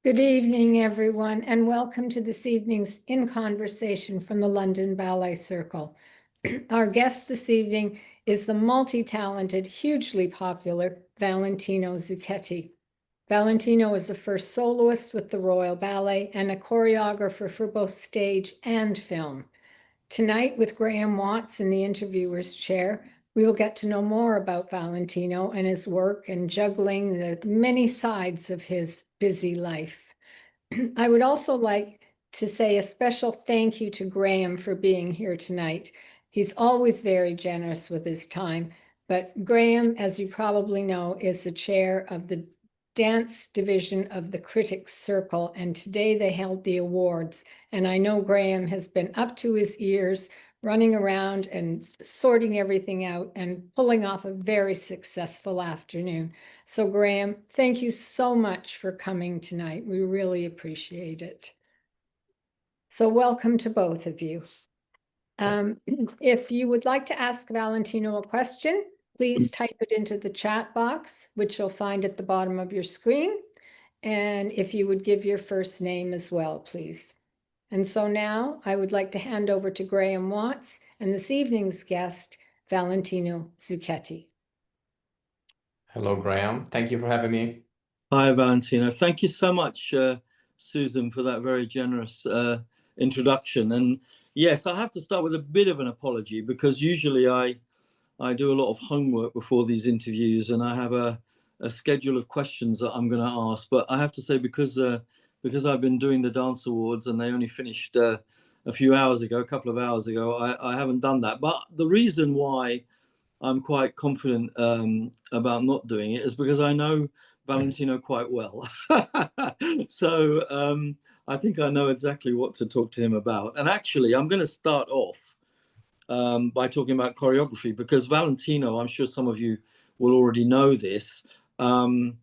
Good evening, everyone, and welcome to this evening's In Conversation from the London Ballet Circle. Our guest this evening is the multi-talented, hugely popular Valentino Zucchetti. Valentino is a first soloist with the Royal Ballet and a choreographer for both stage and film. Tonight, with Graham Watts in the interviewer's chair, we will get to know more about Valentino and his work and juggling the many sides of his busy life. I would also like to say a special thank you to Graham for being here tonight. He's always very generous with his time, but Graham, as you probably know, is the chair of the dance division of the Critics Circle, and today they held the awards. And I know Graham has been up to his ears running around and sorting everything out and pulling off a very successful afternoon. So Graham, thank you so much for coming tonight. We really appreciate it. So welcome to both of you. If you would like to ask Valentino a question, please type it into the chat box, which you'll find at the bottom of your screen. And if you would give your first name as well, please. And so now I would like to hand over to Graham Watts and this evening's guest, Valentino Zucchetti. Hello, Graham. Thank you for having me. Hi, Valentino. Thank you so much, Susan, for that very generous introduction. And yes, I have to start with a bit of an apology because usually I do a lot of homework before these interviews and I have a schedule of questions that I'm going to ask. But I have to say, because I've been doing the dance awards and they only finished a couple of hours ago, I haven't done that. But the reason why I'm quite confident about not doing it is because I know Valentino quite well. So I think I know exactly what to talk to him about. And actually, I'm going to start off by talking about choreography because Valentino, I'm sure some of you will already know this, one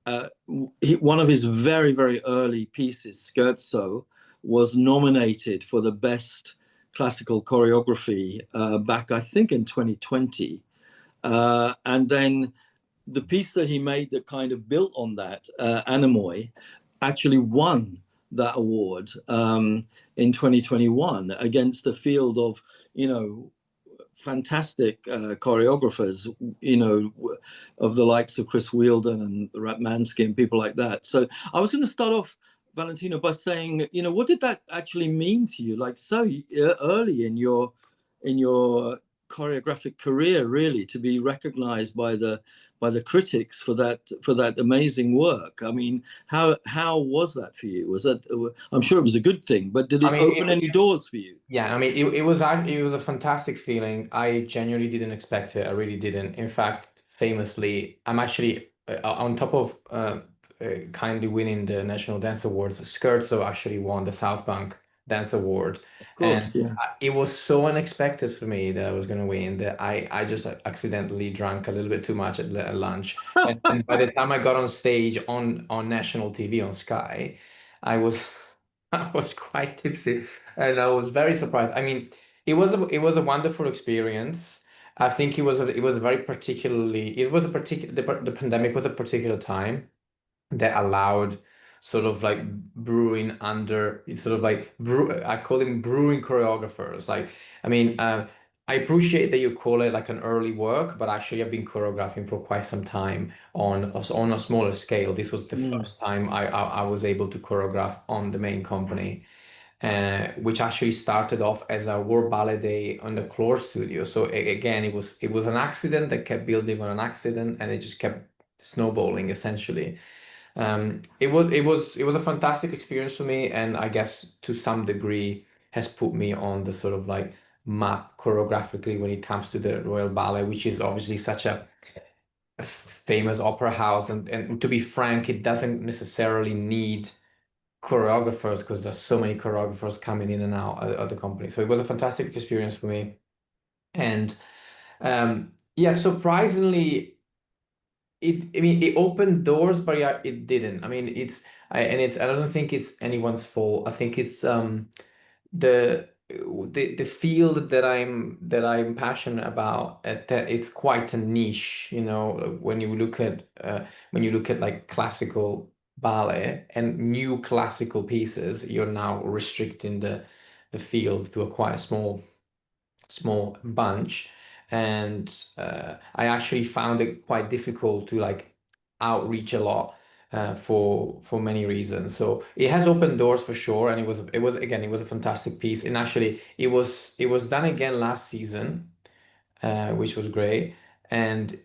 of his very, very early pieces, Scherzo, was nominated for the best classical choreography back, I think, in 2020. And then the piece that he made that kind of built on that, Anemoi, actually won that award in 2021 against a field of, fantastic choreographers, of the likes of Chris Wheeldon and Ratmansky and people like that. So I was going to start off, Valentino, by saying, what did that actually mean to you? Like so early in your choreographic career, really, to be recognized by the critics for that amazing work. I mean, how was that for you? Was that, I'm sure it was a good thing, but did it open any doors for you? Yeah, I mean, it was a fantastic feeling. I genuinely didn't expect it. I really didn't. In fact, famously, I'm actually on top of kindly winning the National Dance Awards. Scherzo actually won the South Bank Dance Award. Of course, and yeah. It was so unexpected for me that I was going to win that I just accidentally drank a little bit too much at lunch. And by the time I got on stage on national TV on Sky, I was quite tipsy and I was very surprised. I mean, it was a wonderful experience. I think it was a very the pandemic was a particular time that allowed sort of like brewing under sort of like I call them brewing choreographers. Like, I mean, I appreciate that you call it like an early work, but actually I've been choreographing for quite some time on a smaller scale. This was the first time I was able to choreograph on the main company, which actually started off as a World Ballet Day on the Clore studio. So again, it was an accident that kept building on an accident, and it just kept snowballing essentially. It was a fantastic experience for me, and I guess to some degree has put me on the sort of like map choreographically when it comes to the Royal Ballet, which is obviously such a famous opera house. And to be frank, it doesn't necessarily need choreographers because there's so many choreographers coming in and out of the company. So it was a fantastic experience for me. And yeah, surprisingly, it opened doors, but yeah, it didn't. I mean, I don't think it's anyone's fault. I think it's the field that I'm passionate about. That it's quite a niche, when you look at like classical ballet and new classical pieces, you're now restricting the field to a quite small bunch. And I actually found it quite difficult to like outreach a lot for many reasons. So it has opened doors for sure, and it was a fantastic piece. And actually, it was done again last season, which was great. And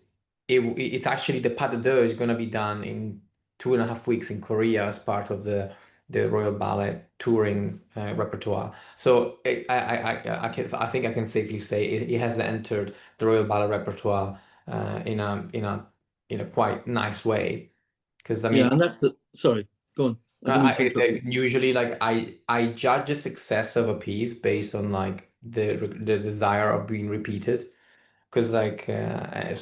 it's actually the pas de deux is going to be done in 2.5 weeks in Korea as part of the Royal Ballet touring repertoire. So I think I can safely say it has entered the Royal Ballet repertoire in a quite nice way. Because I Yeah, mean, and that's sorry, go on. I didn't mean to interrupt you. usually like I judge the success of a piece based on like the desire of being repeated. Because like I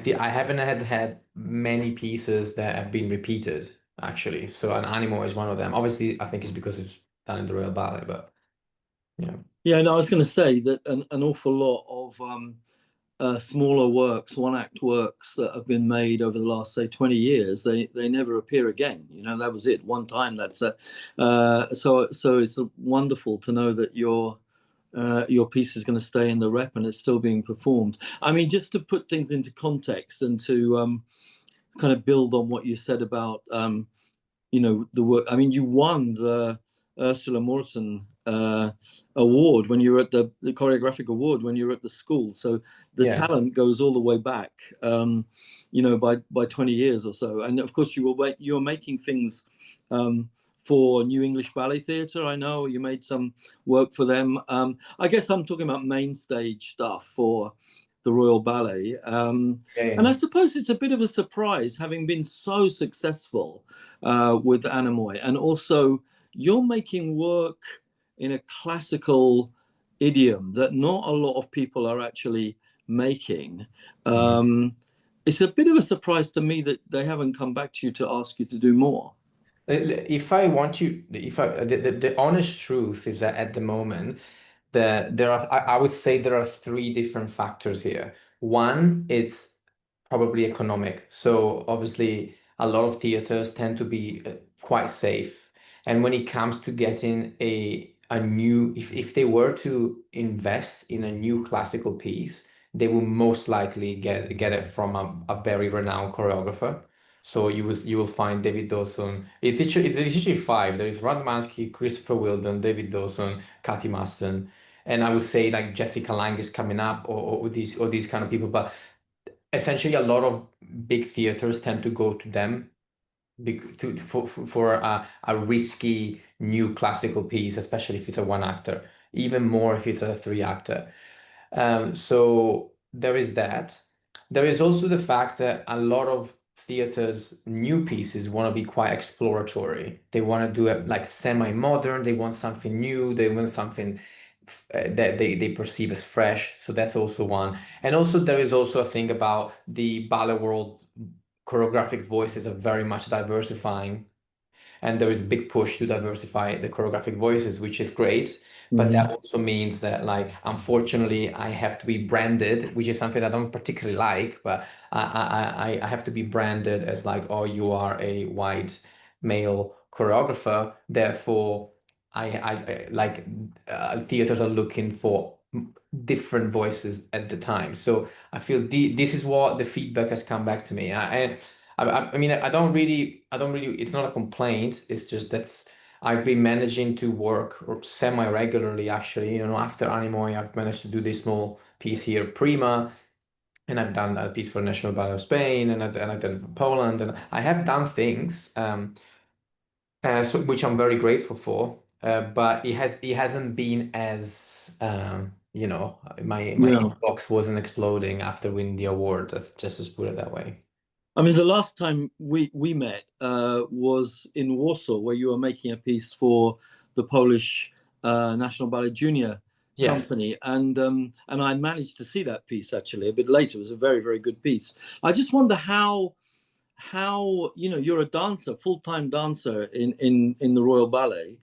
haven't had many pieces that have been repeated actually. So an Anemoi is one of them. Obviously, I think it's because it's done in the Royal Ballet, but yeah. Yeah, no, I was going to say that an awful lot of smaller works, one-act works that have been made over the last, say, 20 years, they never appear again. You know, that was it. One time, that's it. So it's wonderful to know that your piece is going to stay in the rep and it's still being performed. I mean, just to put things into context and to kind of build on what you said about, you know, the work. I mean, you won the Ursula Morton award when you were at the choreographic award when you were at the school. So the Yeah. talent goes all the way back, you know, by 20 years or so. And of course, you were making things for New English Ballet Theatre. I know you made some work for them. I guess I'm talking about main stage stuff for the Royal Ballet. And I suppose it's a bit of a surprise, having been so successful with Anemoi, and also you're making work in a classical idiom that not a lot of people are actually making. It's a bit of a surprise to me that they haven't come back to you to ask you to do more. If I want you, if I the honest truth is that at the moment, there are I would say there are three different factors here. One, it's probably economic. So obviously, a lot of theaters tend to be quite safe, and when it comes to getting a new, if they were to invest in a new classical piece, they will most likely get it from a very renowned choreographer. So you will find David Dawson. It's literally five. There is Radmansky, Christopher Wheeldon, David Dawson, Cathy Maston, and I would say like Jessica Lange is coming up, or these kind of people. But essentially, a lot of big theaters tend to go to them for a risky new classical piece, especially if it's a one actor. Even more if it's a three actor. So there is that. There is also the fact that a lot of theaters' new pieces want to be quite exploratory. They want to do it like semi-modern. They want something new. They want something that they perceive as fresh. So that's also one. And also there is also a thing about the ballet world. Choreographic voices are very much diversifying, and there is a big push to diversify the choreographic voices, which is great. But that also means that, like, unfortunately, I have to be branded, which is something I don't particularly like, but I have to be branded as like, oh, you are a white male choreographer. Therefore, I like theaters are looking for different voices at the time. So I feel this is what the feedback has come back to me. I mean, I don't really, it's not a complaint. It's just I've been managing to work semi-regularly, actually. You know, after Anemoi, I've managed to do this small piece here, Prima, and I've done a piece for National Ballet of Spain, and I've done it for Poland, and I have done things, which I'm very grateful for. But it hasn't been as, you know, my inbox wasn't exploding after winning the award. Let's just put it that way. I mean, the last time we met was in Warsaw, where you were making a piece for the Polish National Ballet Junior company, and I managed to see that piece actually a bit later. It was a very, very good piece. I just wonder how you know, you're a dancer, full-time dancer in the Royal Ballet.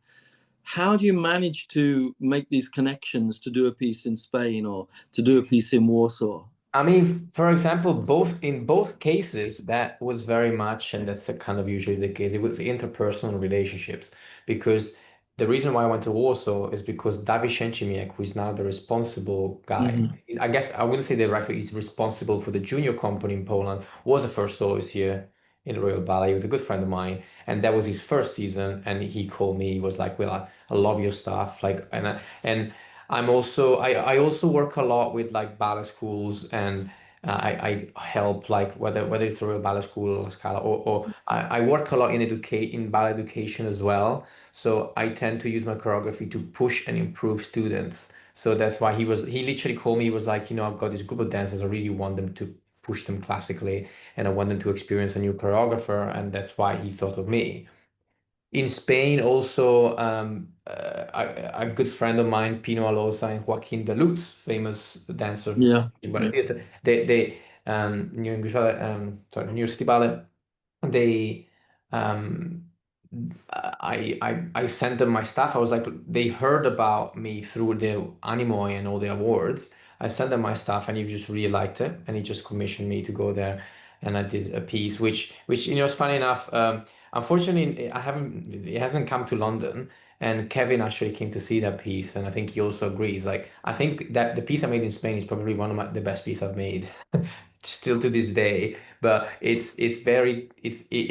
How do you manage to make these connections to do a piece in Spain or to do a piece in Warsaw? I mean, for example, in both cases, that was very much, and that's kind of usually the case, it was interpersonal relationships. Because the reason why I went to Warsaw is because Dawid Szczęsniak, who is now the responsible guy, I guess I wouldn't say the director, he's responsible for the junior company in Poland, was the first soloist here in the Royal Ballet. He was a good friend of mine, and that was his first season. And he called me, he was like, "Well, I love your stuff," like, and I also work a lot with like ballet schools, and I help, like, whether it's a Royal Ballet School or Scala, or I work a lot in ballet education as well. So I tend to use my choreography to push and improve students. So that's why he literally called me. He was like, I've got this group of dancers. I really want them to push them classically, and I want them to experience a new choreographer, and that's why he thought of me. In Spain, also, a good friend of mine, Pino Alosa and Joaquin de Lutz, famous dancer Yeah, in yeah. ballet theater, they New English Ballet, sorry, University Ballet, they um I sent them my stuff. I was like, they heard about me through the Anemoi and all the awards. I sent them my stuff, and he just really liked it, and he just commissioned me to go there, and I did a piece, which is funny enough. Unfortunately, it hasn't come to London, and Kevin actually came to see that piece, and I think he also agrees. Like, I think that the piece I made in Spain is probably one of the best pieces I've made, still to this day. But it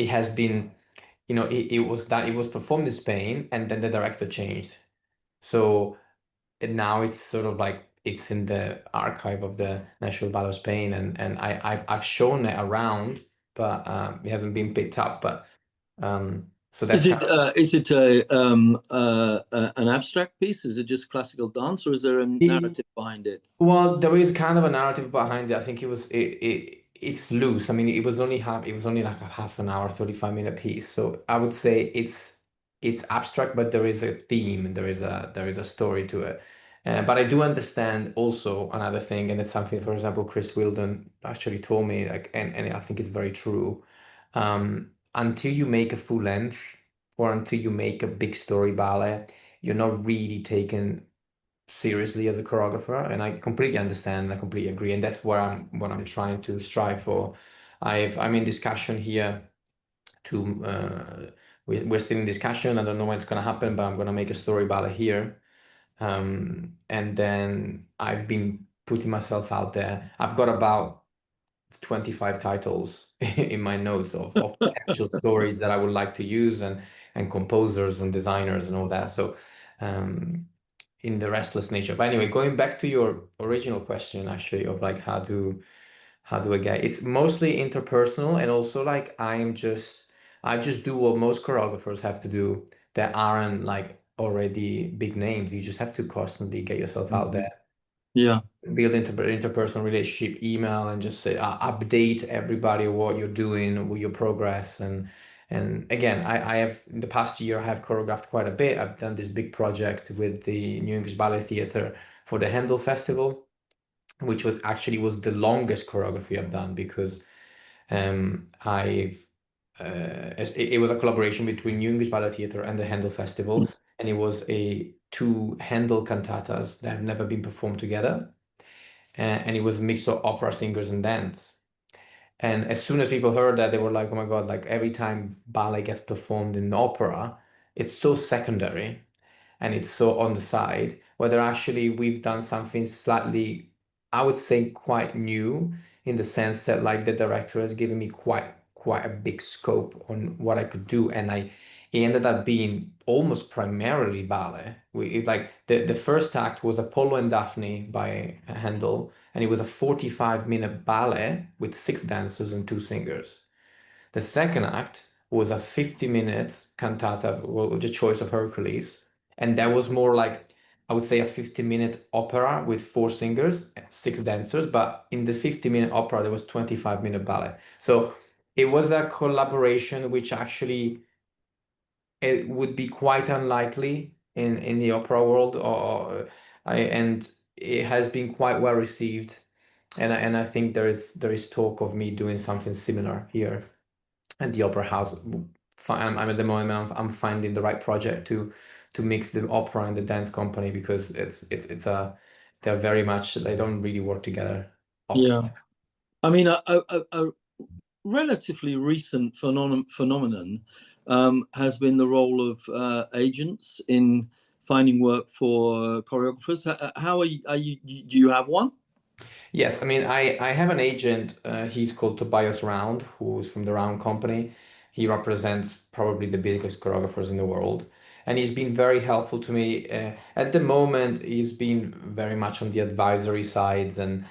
has been, it was performed in Spain, and then the director changed. So now it's sort of like it's in the archive of the National Ballet of Spain, and I've shown it around, but it hasn't been picked up. But so that's kind of Is it an abstract piece? Is it just classical dance, or is there a narrative behind it? Well, there is kind of a narrative behind it. I think it's loose. I mean, it was only like a half an hour, 35-minute piece. So I would say it's abstract, but there is a theme, and there is a story to it. But I do understand also another thing, and it's something, for example, Chris Wilden actually told me, like, and I think it's very true. Until you make a full length, or until you make a big story ballet, you're not really taken seriously as a choreographer, and I completely understand and I completely agree, and that's what I'm trying to strive for. I'm in discussion here to we're still in discussion. I don't know when it's gonna happen, but I'm gonna make a story ballet here. And then I've been putting myself out there. I've got about 25 titles in my notes of potential stories that I would like to use, and composers and designers and all that. So in the restless nature. But anyway, going back to your original question, actually, of like how do I get, it's mostly interpersonal, and also like I just do what most choreographers have to do that aren't like already big names. You just have to constantly get yourself out there, Yeah. build interpersonal relationship, email, and just say, update everybody what you're doing, with your progress. And again, I have, in the past year, I have choreographed quite a bit. I've done this big project with the New English Ballet Theatre for the Handel Festival, which was the longest choreography I've done, because I've it was a collaboration between New English Ballet Theatre and the Handel Festival, and it was a two Handel cantatas that have never been performed together, and it was a mix of opera singers and dance. And as soon as people heard that, they were like, "Oh my God!" Like, every time ballet gets performed in opera, it's so secondary and it's so on the side. Whether actually we've done something slightly, I would say, quite new, in the sense that, like, the director has given me quite a big scope on what I could do, and it ended up being almost primarily ballet. Like, the first act was Apollo and Daphne by Handel, and it was a 45-minute ballet with 6 dancers and 2 singers. The second act was a 50 minutes cantata, well, The Choice of Hercules, and that was more like, I would say, a 50-minute opera with 4 singers, 6 dancers, but in the 50-minute opera there was 25-minute ballet. So it was a collaboration which actually, it would be quite unlikely in the opera world, and it has been quite well received, and I think there is talk of me doing something similar here at the Opera House. I'm at the moment, I'm finding the right project to mix the opera and the dance company, because they're very much, they don't really work together Yeah. I mean, a relatively recent phenomenon has been the role of agents in finding work for choreographers. How are you, do you have one? Yes, I mean, I have an agent. He's called Tobias Round, who's from the Round Company. He represents probably the biggest choreographers in the world, and he's been very helpful to me. At the moment, he's been very much on the advisory sides, and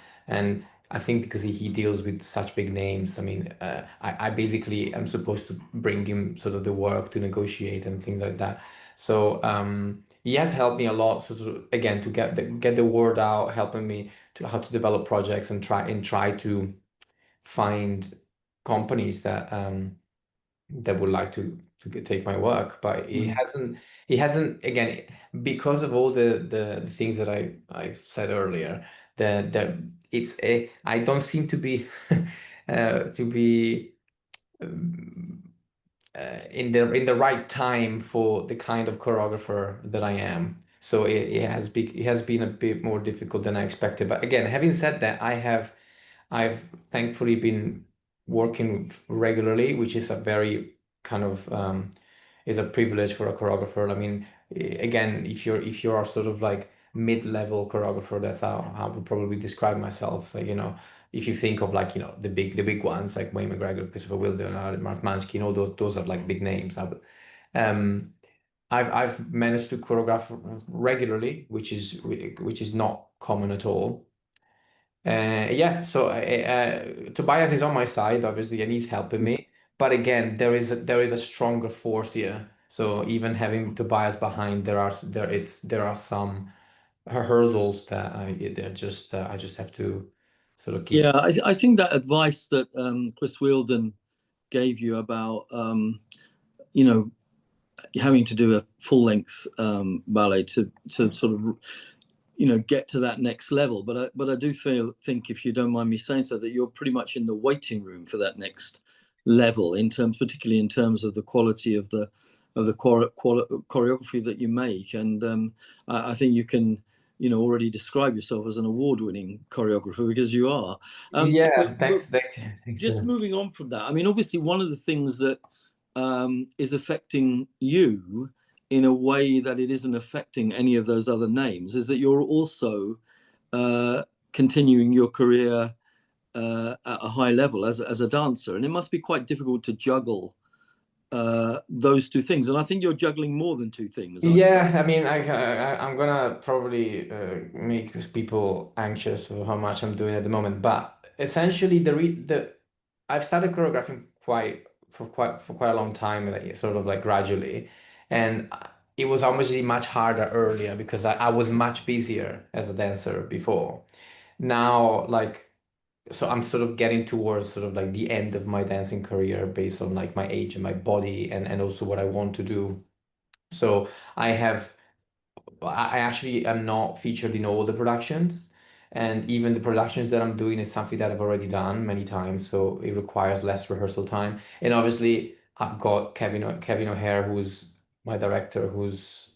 I think because he deals with such big names. I mean, I basically am supposed to bring him sort of the work to negotiate and things like that. So he has helped me a lot. So, again, to get the word out, helping me to how to develop projects and try to find companies that would like to take my work. But he hasn't again, because of all the things that I said earlier, that it's a I don't seem to be to be um, in the right time for the kind of choreographer that I am. So it has been a bit more difficult than I expected. But again, having said that, I've thankfully been working regularly, which is a very kind of is a privilege for a choreographer. I mean, again, if you're sort of like mid-level choreographer, that's how I would probably describe myself. Like, if you think of like, the big ones like Wayne McGregor, Christopher Wilder, Mark Mansky, all those are like big names. Um, I've managed to choreograph regularly, which is not common at all. Yeah, so Tobias is on my side, obviously, and he's helping me. But again, there is a stronger force here. So even having Tobias behind, there are some hurdles that I just have to sort of keep. Yeah, I think that advice that Chris Wheeldon gave you about you know having to do a full length ballet to sort of get to that next level. But I do think, if you don't mind me saying so, that you're pretty much in the waiting room for that next level, particularly in terms of the quality of the choreography that you make. And I think you can already describe yourself as an award-winning choreographer, because you are. Yeah, But thanks. just moving on from that, I mean, obviously one of the things that is affecting you in a way that it isn't affecting any of those other names is that you're also continuing your career at a high level as a dancer, and it must be quite difficult to juggle those two things. And I think you're juggling more than two things, aren't you? Yeah, I mean, I'm gonna probably make people anxious for how much I'm doing at the moment, but essentially I've started choreographing for quite a long time, like, sort of like gradually, and it was obviously much harder earlier because I was much busier as a dancer before. Now, like, so I'm sort of getting towards sort of like the end of my dancing career based on like my age and my body and also what I want to do. So I have I actually am not featured in all the productions, and even the productions that I'm doing is something that I've already done many times, so it requires less rehearsal time. And obviously, I've got Kevin O'Hare, who's my director, who's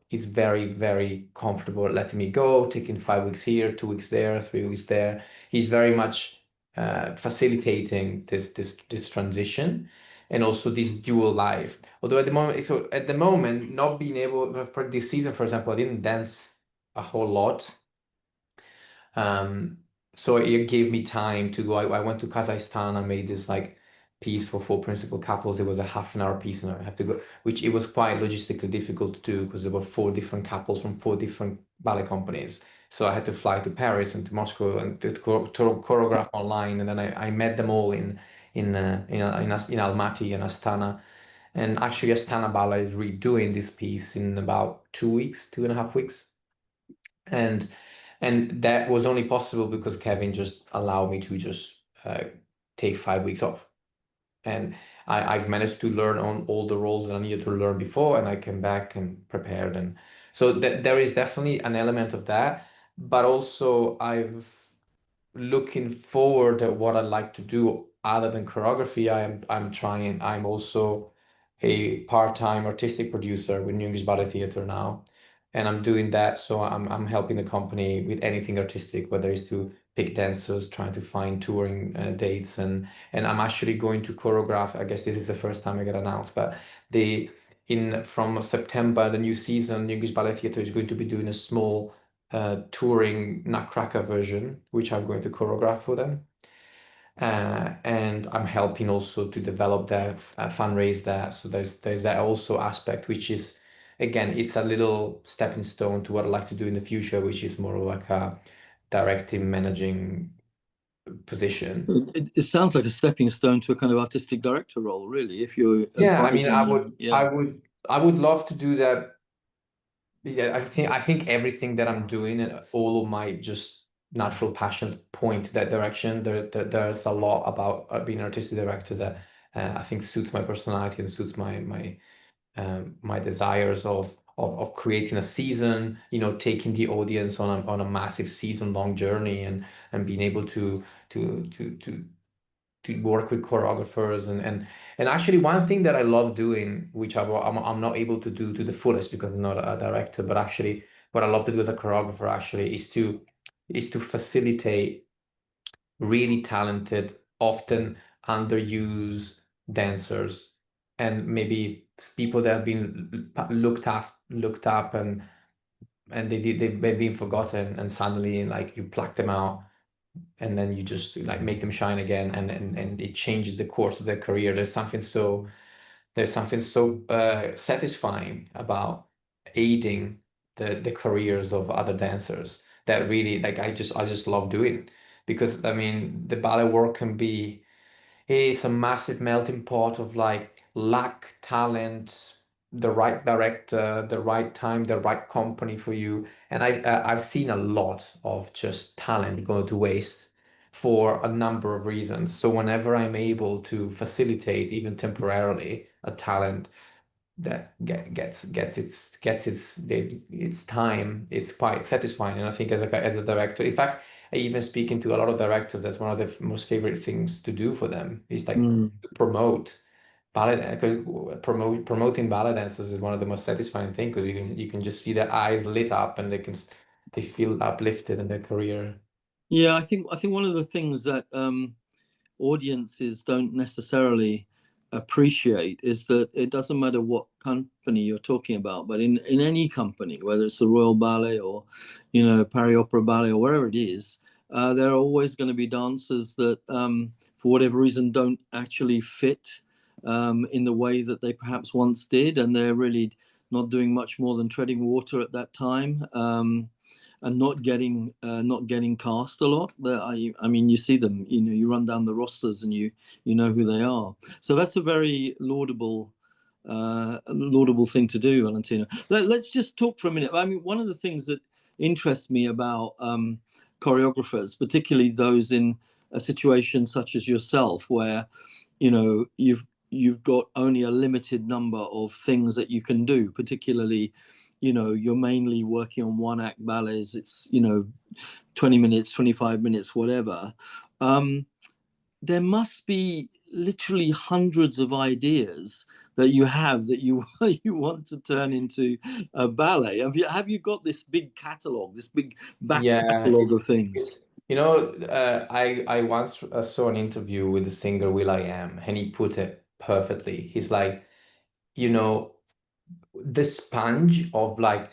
is very, very comfortable at letting me go, taking 5 weeks here, 2 weeks there, 3 weeks there. He's very much facilitating this transition and also this dual life. Although at the moment, not being able for this season, for example, I didn't dance a whole lot. So it gave me time to go. I went to Kazakhstan. I made this like piece for four principal couples. It was a half-an-hour piece, and I have to go, which it was quite logistically difficult to do because there were four different couples from four different ballet companies. So I had to fly to Paris and to Moscow and to choreograph online, and then I met them all in Almaty and Astana. And actually, Astana Ballet is redoing this piece in about 2 weeks, 2.5 weeks. And that was only possible because Kevin just allowed me to just take 5 weeks off. And I've managed to learn on all the roles that I needed to learn before, and I came back and prepared. And so there is definitely an element of that, but also I've looking forward at what I'd like to do other than choreography. I'm also a part-time artistic producer with New English Ballet Theatre now, and I'm doing that. So I'm helping the company with anything artistic, whether it's to pick dancers, trying to find touring dates, and I'm actually going to choreograph. I guess this is the first time I get announced, but from September, the new season, the English Ballet Theatre is going to be doing a small touring Nutcracker version, which I'm going to choreograph for them. And I'm helping also to develop that, fundraise that. So there's that also aspect, which is, again, it's a little stepping stone to what I'd like to do in the future, which is more like a directing, managing position. It sounds like a stepping stone to a kind of artistic director role, really, if you're Yeah, I mean, advising. Yeah. I would love to do that. Yeah, I think everything that I'm doing and all of my just natural passions point that direction. There's a lot about being an artistic director that I think suits my personality and suits my desires of creating a season, taking the audience on a massive season-long journey, and being able to work with choreographers, and actually one thing that I love doing, which I'm not able to do to the fullest because I'm not a director, but actually what I love to do as a choreographer actually is to facilitate really talented, often underused dancers, and maybe people that have been looked up, and they've been forgotten, and suddenly like you pluck them out, and then you just like make them shine again, and it changes the course of their career. There's something so satisfying about aiding the careers of other dancers that really, like, I just love doing, because I mean the ballet world can be, it's a massive melting pot of like luck, talent, the right director, the right time, the right company for you. And I've seen a lot of just talent go to waste for a number of reasons. So whenever I'm able to facilitate, even temporarily, a talent that gets its time, it's quite satisfying. And I think as a director, in fact, I even speaking to a lot of directors, that's one of the most favorite things to do for them, is like Mm. to promote ballet, because promoting ballet dancers is one of the most satisfying things, because you can just see their eyes lit up, and they feel uplifted in their career. Yeah, I think one of the things that audiences don't necessarily appreciate is that it doesn't matter what company you're talking about, but in any company, whether it's the Royal Ballet or Paris Opera Ballet or wherever it is, there are always going to be dancers that for whatever reason don't actually fit in the way that they perhaps once did, and they're really not doing much more than treading water at that time. And not getting cast a lot. I mean, you see them. You run down the rosters and you know who they are. So that's a very laudable thing to do, Valentino. Let's just talk for a minute. I mean, one of the things that interests me about choreographers, particularly those in a situation such as yourself, where you've got only a limited number of things that you can do, particularly you're mainly working on one act ballets. It's 20 minutes, 25 minutes, whatever. There must be literally hundreds of ideas that you have that you want to turn into a ballet. Have you got this big catalog, this big back catalog of things? I once saw an interview with the singer will.i.am, and he put it perfectly. He's like, the sponge of like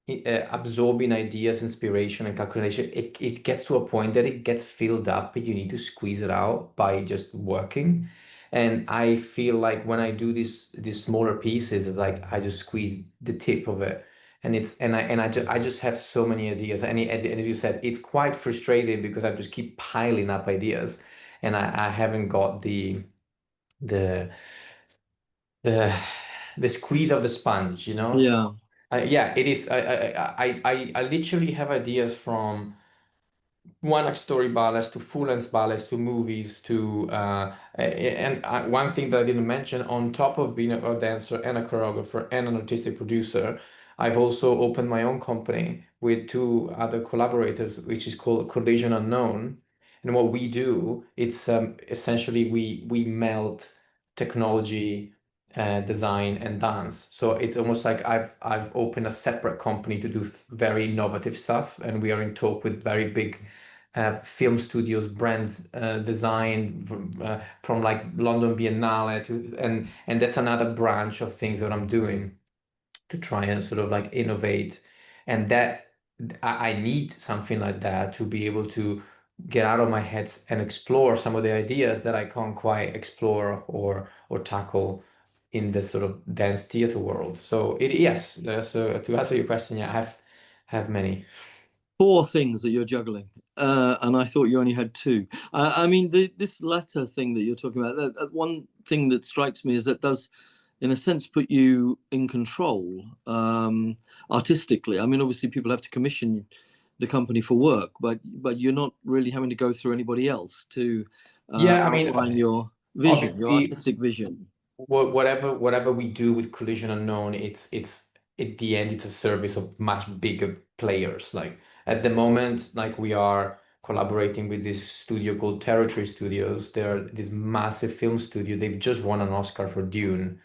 absorbing ideas, inspiration, and calculation, it gets to a point that it gets filled up, and you need to squeeze it out by just working. And I feel like when I do these smaller pieces, it's like I just squeeze the tip of it, and I just have so many ideas. And as you said, it's quite frustrating because I just keep piling up ideas, and I haven't got the the the squeeze of the sponge, So Yeah. yeah, it is. I literally have ideas from one-act story ballets to full-length ballets to movies to one thing that I didn't mention, on top of being a dancer and a choreographer and an artistic producer, I've also opened my own company with two other collaborators, which is called Collision Unknown. And what we do, it's essentially we meld technology, design, and dance. So it's almost like I've opened a separate company to do very innovative stuff, and we are in talk with very big film studios, brand design from like London Biennale to, and that's another branch of things that I'm doing to try and sort of like innovate. And that I need something like that to be able to get out of my head and explore some of the ideas that I can't quite explore or tackle in the sort of dance theater world. So yes, so to answer your question, yeah, I have many. 4 things that you're juggling, and I thought you only had 2. I mean, this latter thing that you're talking about, one thing that strikes me is that does, in a sense, put you in control artistically. I mean, obviously, people have to commission the company for work, but you're not really having to go through anybody else to Yeah, I mean, outline your vision, your obviously, artistic vision. whatever we do with Collision Unknown, it's at the end it's a service of much bigger players. Like at the moment, like we are collaborating with this studio called Territory Studios. They're this massive film studio. They've just won an Oscar for Dune,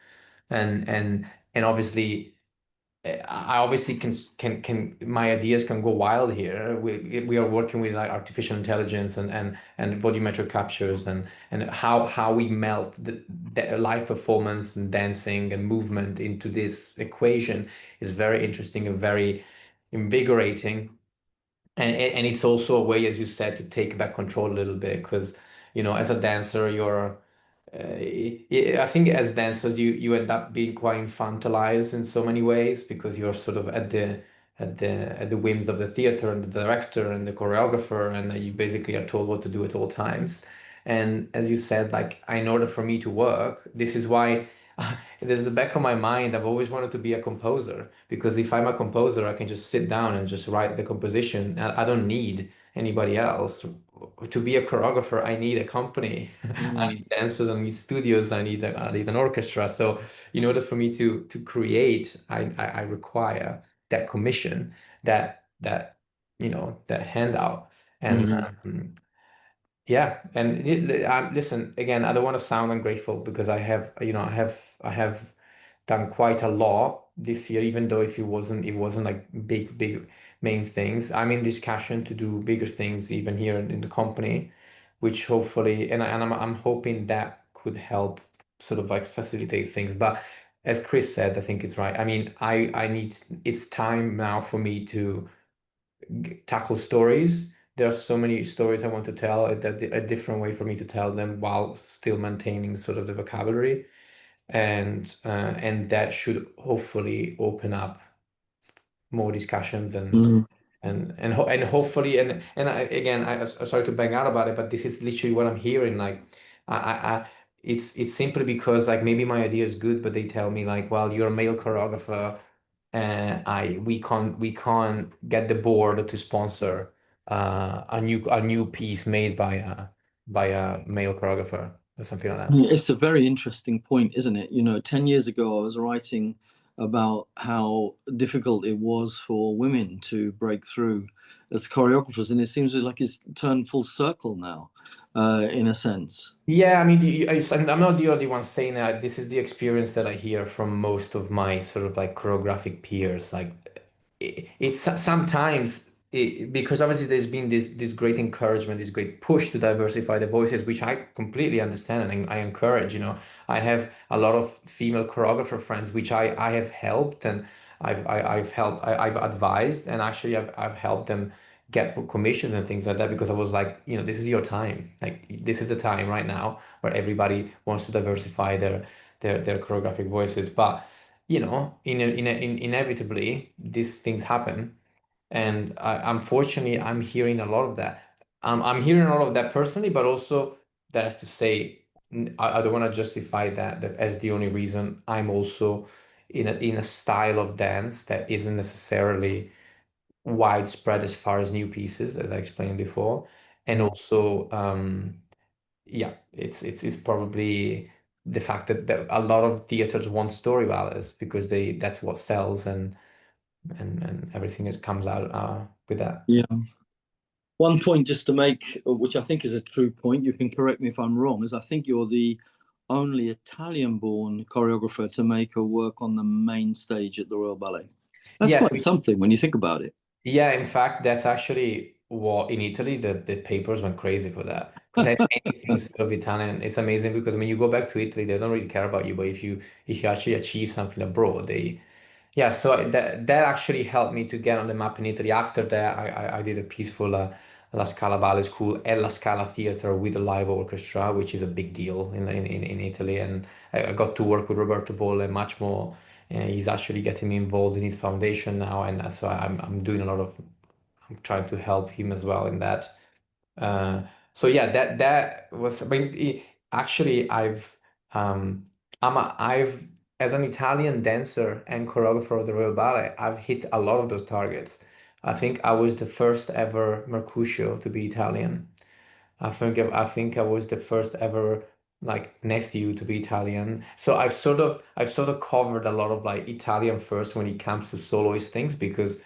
and obviously I obviously can my ideas can go wild here. We are working with like artificial intelligence and volumetric captures and how we melt the live performance and dancing and movement into this equation is very interesting and very invigorating. And it's also a way, as you said, to take back control a little bit because, you know, as a dancer, you're I think as dancers, you end up being quite infantilized in so many ways because you're sort of at the whims of the theater and the director and the choreographer, and you basically are told what to do at all times. And as you said, like in order for me to work, this is why there's the back of my mind. I've always wanted to be a composer because if I'm a composer, I can just sit down and just write the composition. I don't need anybody else. To be a choreographer, I need a company. I need dancers, I need studios, I need an orchestra. So in order for me to create, I require that commission, that you know, that handout. And yeah, and listen, again, I don't want to sound ungrateful because I have, you know, I have done quite a lot this year, even though if it wasn't like big main things. I'm in discussion to do bigger things even here in the company, which hopefully, I'm hoping that could help sort of like facilitate things. But as Chris said, I think it's right. I mean, I need, it's time now for me to tackle stories. There are so many stories I want to tell, a different way for me to tell them while still maintaining sort of the vocabulary, and that should hopefully open up more discussions and hopefully again I'm sorry to bang out about it, but this is literally what I'm hearing. Like I it's simply because like maybe my idea is good, but they tell me like, well, you're a male choreographer, and we can't get the board to sponsor a new piece made by a male choreographer or something like that. It's a very interesting point, isn't it? You know, 10 years ago, I was writing about how difficult it was for women to break through as choreographers, and it seems like it's turned full circle now, in a sense. Yeah, I mean, I'm not the only one saying that. This is the experience that I hear from most of my sort of like choreographic peers. Like, it's sometimes because obviously there's been this great encouragement, this great push to diversify the voices, which I completely understand and I encourage. You know, I have a lot of female choreographer friends, which I have helped and I've helped, I've advised, and actually I've helped them get commissions and things like that because I was like, you know, this is your time. Like this is the time right now where everybody wants to diversify their choreographic voices. But you know, inevitably these things happen, and unfortunately, I'm hearing a lot of that. I'm hearing a lot of that personally, but also that has to say, I don't want to justify that as the only reason. I'm also in a style of dance that isn't necessarily widespread as far as new pieces, as I explained before, and also, yeah, it's probably the fact that a lot of theaters want story ballads because that's what sells and everything that comes out with that. Yeah. One point just to make, which I think is a true point, you can correct me if I'm wrong, is I think you're the only Italian-born choreographer to make a work on the main stage at the Royal Ballet. That's Yeah, quite something when you think about it. yeah. In fact, that's actually what in Italy, the papers went crazy for that. Because anything sort of Italian, it's amazing because when you go back to Italy, they don't really care about you. But if you actually achieve something abroad, they yeah. So that actually helped me to get on the map in Italy. After that, I did a piece for La Scala Ballet School and La Scala Theatre with a live orchestra, which is a big deal in Italy. And I got to work with Roberto Bolle much more. He's actually getting me involved in his foundation now, and so I'm doing a lot of I'm trying to help him as well in that. Uh, so yeah, that was. I mean, actually, um, I've as an Italian dancer and choreographer of the Royal Ballet, I've hit a lot of those targets. I think I was the first ever Mercutio to be Italian. I think I was the first ever like nephew to be Italian. So I've sort of covered a lot of like Italian first when it comes to soloist things because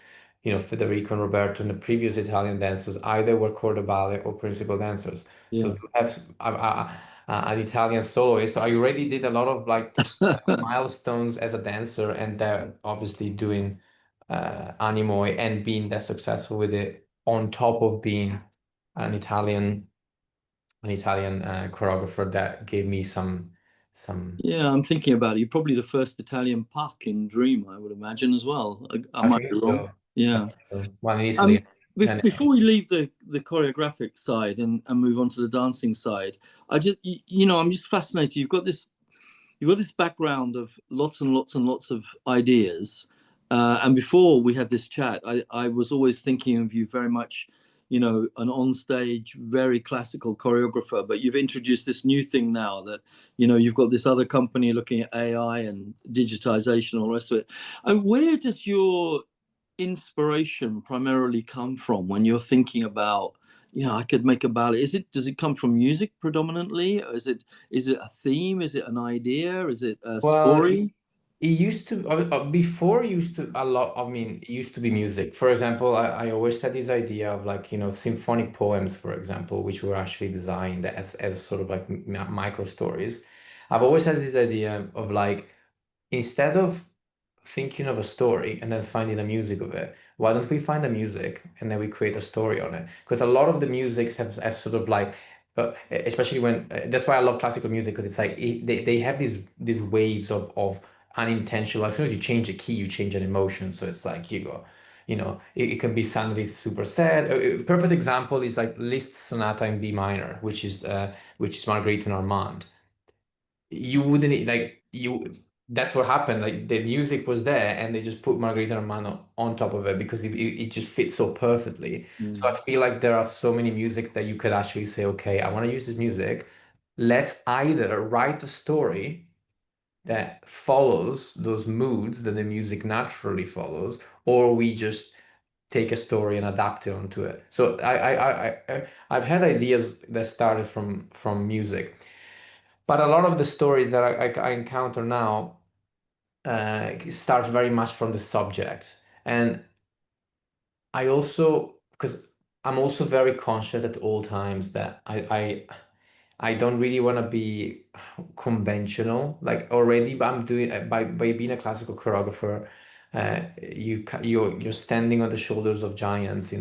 Federico and Roberto and the previous Italian dancers either were corps de ballet or principal dancers. So Yeah. to have an Italian soloist, I already did a lot of like milestones as a dancer, and they're obviously doing Anemoi and being that successful with it on top of being an Italian choreographer that gave me some Yeah, I'm thinking about it. You're probably the first Italian puck in Dream, I would imagine as well. I I might think be wrong. so. I Yeah. think so. One in Italy and Before we leave the choreographic side and move on to the dancing side, I'm just fascinated. You've got this background of lots and lots and lots of ideas. And before we had this chat, I was always thinking of you very much, an onstage, very classical choreographer. But you've introduced this new thing now that, you've got this other company looking at AI and digitization and all the rest of it. And where does your inspiration primarily come from when you're thinking about, I could make a ballet? Does it come from music predominantly? Or is it a theme? Is it an idea? Is it a well, story? it used to before it used to a lot. I mean, it used to be music. For example, I always had this idea of like symphonic poems, for example, which were actually designed as sort of like micro stories. I've always had this idea of like instead of thinking of a story and then finding the music of it, why don't we find the music and then we create a story on it? Because a lot of the music have sort of like, especially when that's why I love classical music because it's like they have these waves of unintentional. As soon as you change a key, you change an emotion. So it's like it can be suddenly super sad. A perfect example is like Liszt Sonata in B minor, which is Marguerite and Armand. You wouldn't like you that's what happened, like the music was there and they just put Margherita Romano on top of it because it just fits so perfectly. So I Mm. feel like there are so many music that you could actually say, okay, I want to use this music, let's either write a story that follows those moods that the music naturally follows, or we just take a story and adapt it onto it. So I've had ideas that started from music. But a lot of the stories that I encounter now start very much from the subject. And I also, because I'm also very conscious at all times that I don't really want to be conventional. Like already, but I'm doing by being a classical choreographer, you're standing on the shoulders of giants,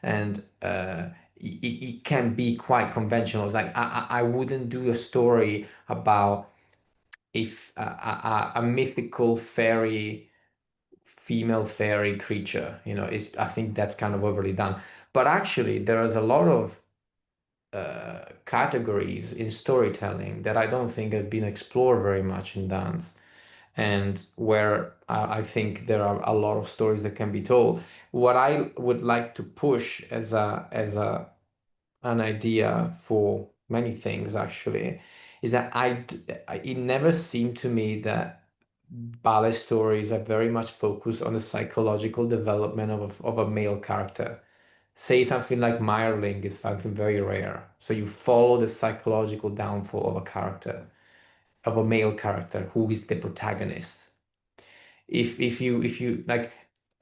and it can be quite conventional. It's like I wouldn't do a story about if a mythical fairy female fairy creature is I think that's kind of overly done, but actually there is a lot of categories in storytelling that I don't think have been explored very much in dance, and where I think there are a lot of stories that can be told. What I would like to push as a an idea for many things actually is that it never seemed to me that ballet stories are very much focused on the psychological development of a male character. Say something like Meyerling is something very rare. So you follow the psychological downfall of a character, of a male character who is the protagonist. If you like,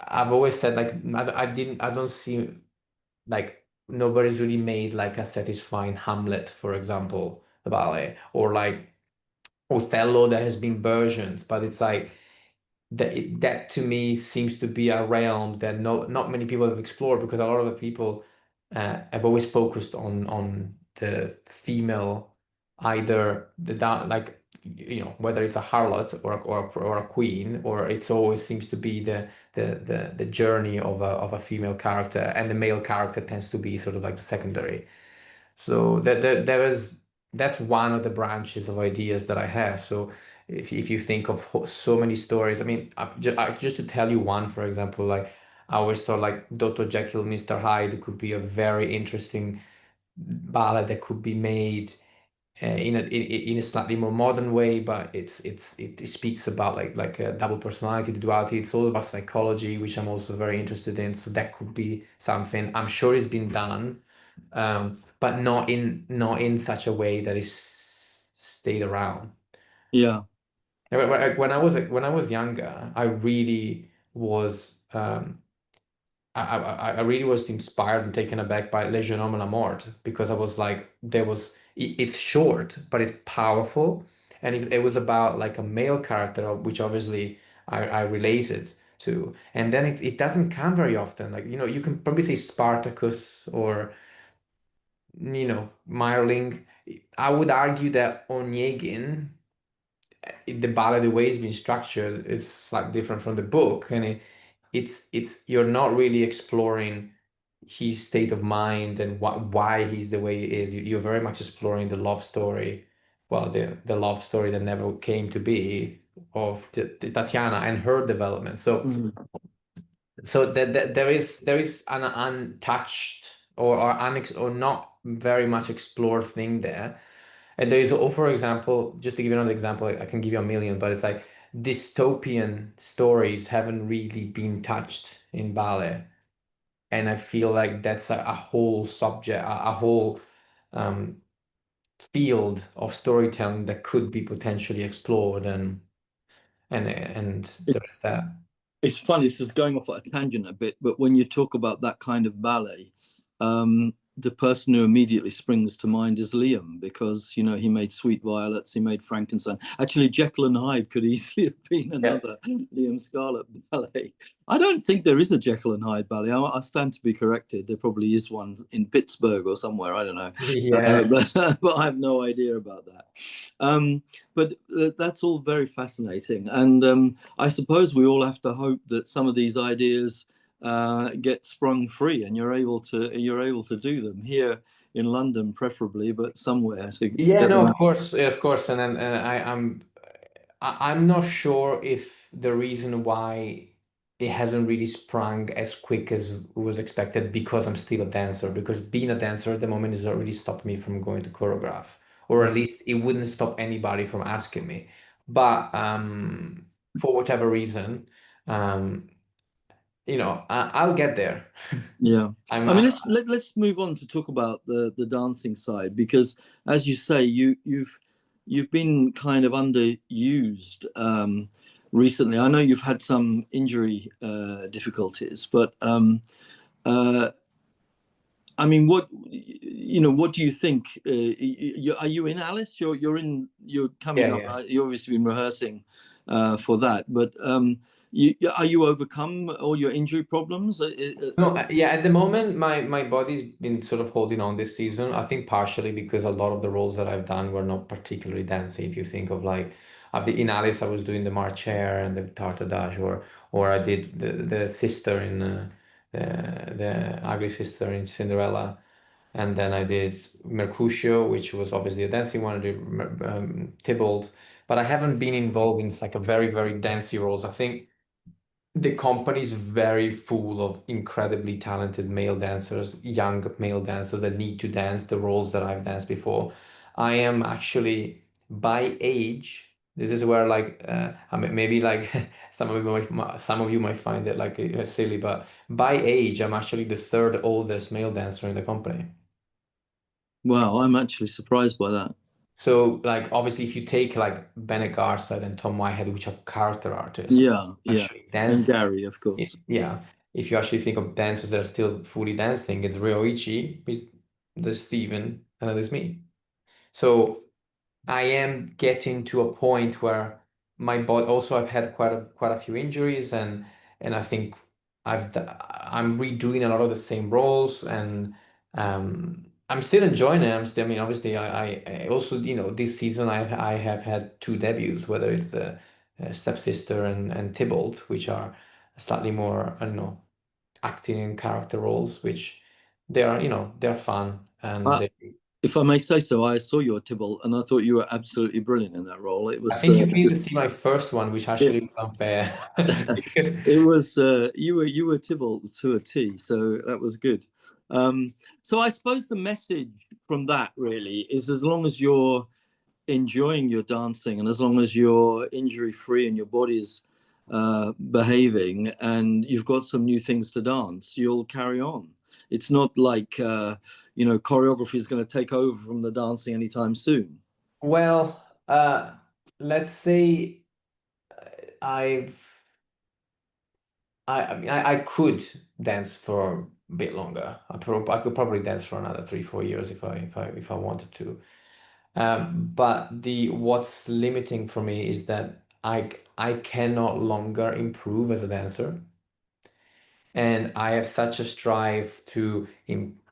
I've always said like I don't see like nobody's really made like a satisfying Hamlet, for example, the ballet, or like Othello. There has been versions, but it's like that to me seems to be a realm that not many people have explored because a lot of the people I've always focused on the female, either the down like whether it's a harlot or a queen, or it's always seems to be the journey of a female character, and the male character tends to be sort of like the secondary. So that's one of the branches of ideas that I have. So if you think of so many stories, I mean, just to tell you one, for example, like I always thought like Dr. Jekyll, Mr. Hyde could be a very interesting ballet that could be made in a slightly more modern way, but it speaks about like a double personality, the duality. It's all about psychology, which I'm also very interested in. So that could be something. I'm sure it's been done, but not in such a way that is stayed around. Yeah. When I was younger, I really was. I really was inspired and taken aback by Le Jeune Homme à la Mort, because I was like, it's short, but it's powerful. And it was about like a male character, which obviously I related to. And then it doesn't come very often. Like, you can probably say Spartacus or, Marling. I would argue that Onegin, the ballet, the way it's been structured, is slightly different from the book. And it's you're not really exploring his state of mind and why he's the way he is. You're very much exploring the love story, well, the love story that never came to be, of the Tatiana and her development. So there is an untouched or not very much explored thing there. And there is, for example, just to give you another example, I can give you a million, but it's like dystopian stories haven't really been touched in ballet. And I feel like that's a whole subject, a whole um, field of storytelling that could be potentially explored, and there is that. It's funny, this is going off at a tangent a bit, but when you talk about that kind of ballet, the person who immediately springs to mind is Liam, because he made Sweet Violets, he made Frankenstein. Actually, Jekyll and Hyde could easily have been another Liam Scarlett ballet. I don't think there is a Jekyll and Hyde ballet. I stand to be corrected. There probably is one in Pittsburgh or somewhere. I don't know. Yeah. But I have no idea about that. But that's all very fascinating, and I suppose we all have to hope that some of these ideas get sprung free, and you're able to do them here in London, preferably, but somewhere to Yeah, get no, them of out. course, of course, and then I'm not sure if the reason why it hasn't really sprung as quick as was expected, because I'm still a dancer. Because being a dancer at the moment is not really stopping me from going to choreograph, or at least it wouldn't stop anybody from asking me. But for whatever reason, um, I'll get there. Yeah, I'm, I mean, I'm let's move on to talk about the dancing side, because as you say, you've been kind of underused recently. I know you've had some injury difficulties, but uh, I mean, what do you think? Are you in Alice? You're coming yeah, up. yeah. You've obviously been rehearsing for that, but are you overcome all your injury problems? No, yeah, at the moment, my body's been sort of holding on this season. I think partially because a lot of the roles that I've done were not particularly dancing. If you think of like, in Alice, I was doing the March Hare and the Tartar Dash, or I did the sister in the ugly sister in Cinderella, and then I did Mercutio, which was obviously a dancing one. I did Tybalt, but I haven't been involved in like a very, very dancey roles. I think the company is very full of incredibly talented male dancers, young male dancers that need to dance the roles that I've danced before. I am actually, by age, this is where like I mean, maybe like some of you might find it like silly, but by age, I'm actually the third oldest male dancer in the company. Wow, I'm actually surprised by that. So, like, obviously, if you take like Bennett Garside and Tom Whitehead, which are character artists, Yeah, yeah, actually and dancing, Gary, of course. yeah. If you actually think of dancers that are still fully dancing, it's Ryoichi, there's Steven, and there's me. So I am getting to a point where my body, also I've had quite a few injuries, and I think I'm redoing a lot of the same roles, and I'm still enjoying it. I mean, obviously, I also, you know, this season I have had 2 debuts, whether it's the Stepsister and Tybalt, which are slightly more, I don't know, acting in character roles, which they are, you know, they're fun and they. If I may say so, I saw your Tybalt, and I thought you were absolutely brilliant in that role. It I was think you've been to see my first one, which actually was unfair. it was you were Tybalt to a T, so that was good. So I suppose the message from that really is, as long as you're enjoying your dancing and as long as you're injury free and your body's behaving and you've got some new things to dance, you'll carry on. It's not like you know, choreography is going to take over from the dancing anytime soon. Well, let's say I've I mean, I could dance for a bit longer. I could probably dance for another 3-4 years if I wanted to. But what's limiting for me is that I cannot longer improve as a dancer, and I have such a strive to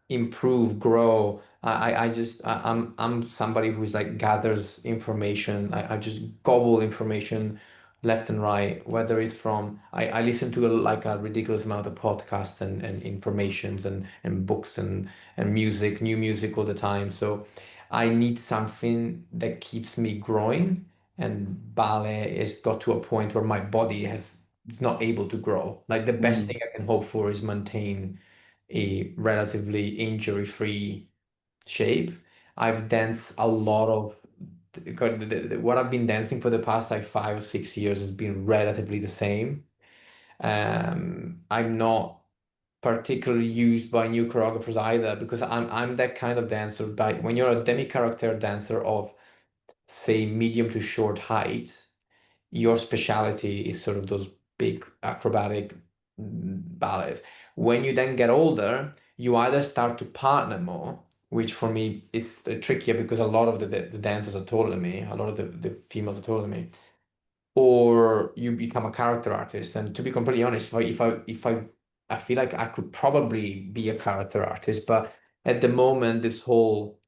improve, grow. I'm somebody who's like gathers information. I just gobble information left and right, whether it's from I listen to like a ridiculous amount of podcasts and informations and books and music, new music all the time. So I need something that keeps me growing, and ballet has got to a point where my body has it's not able to grow. Like the best thing I can hope for is maintain a relatively injury-free shape. I've danced a lot of what I've been dancing for the past like 5 or 6 years has been relatively the same. I'm not particularly used by new choreographers either, because I'm that kind of dancer. But when you're a demi-character dancer of, say, medium to short height, your specialty is sort of those big acrobatic ballets. When you then get older, you either start to partner more, which for me is trickier because a lot of the dancers are taller than me, a lot of the females are taller than me, or you become a character artist. And to be completely honest, I feel like I could probably be a character artist, but at the moment, this whole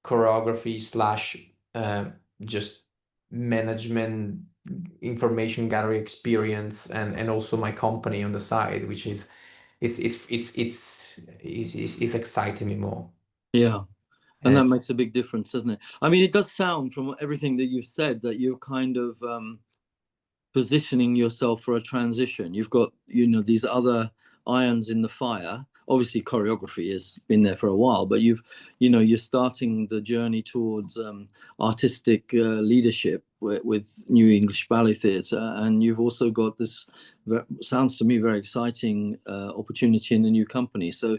choreography slash just management information gallery experience and also my company on the side, which is it's exciting me more. Yeah. And that And makes a big difference, doesn't it? I mean, it does sound from everything that you've said that you're kind of positioning yourself for a transition. You've got, you know, these other irons in the fire. Obviously, choreography has been there for a while, but you know, you're starting the journey towards artistic leadership with New English Ballet Theatre, and you've also got this, sounds to me, very exciting opportunity in the new company. So,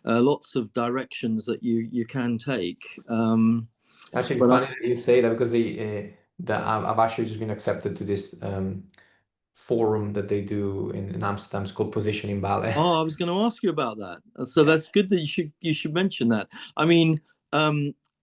lots of directions that you can take. actually, But funny that you say that, because I've actually just been accepted to this forum that they do in Amsterdam. It's called Positioning Ballet. Oh, I was going to ask you about that. So that's good that you should mention that. I mean,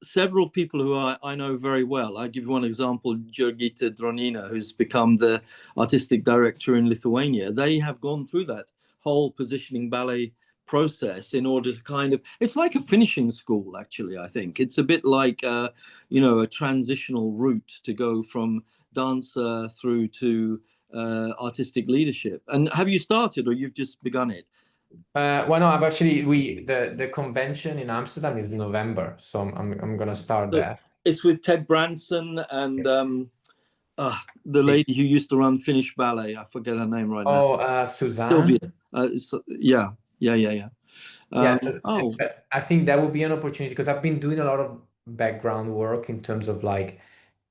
several people who I know very well. I give you one example: Jurgita Dronina, who's become the artistic director in Lithuania. They have gone through that whole positioning ballet process in order to kind of, it's like a finishing school, actually. I think it's a bit like you know, a transitional route to go from dancer through to artistic leadership. And have you started, or you've just begun it? Well, no, I've actually the convention in Amsterdam is in November, so I'm gonna start So there. it's with Ted Branson and the Six. lady who used to run Finnish Ballet. I forget her name right now. Oh, Sylvia. Suzanne. Yeah. Yeah, so Oh, I think that would be an opportunity, because I've been doing a lot of background work in terms of like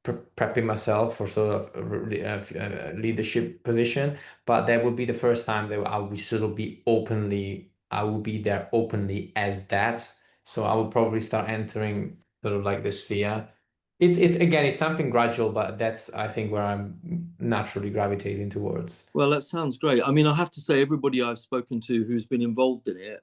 prepping myself for sort of a leadership position, but that would be the first time that I will sort of be openly, I will be there openly as that. So I will probably start entering sort of like the sphere. It's again, it's something gradual, but that's, I think, where I'm naturally gravitating towards. well, that sounds great. I mean, I have to say, everybody I've spoken to who's been involved in it,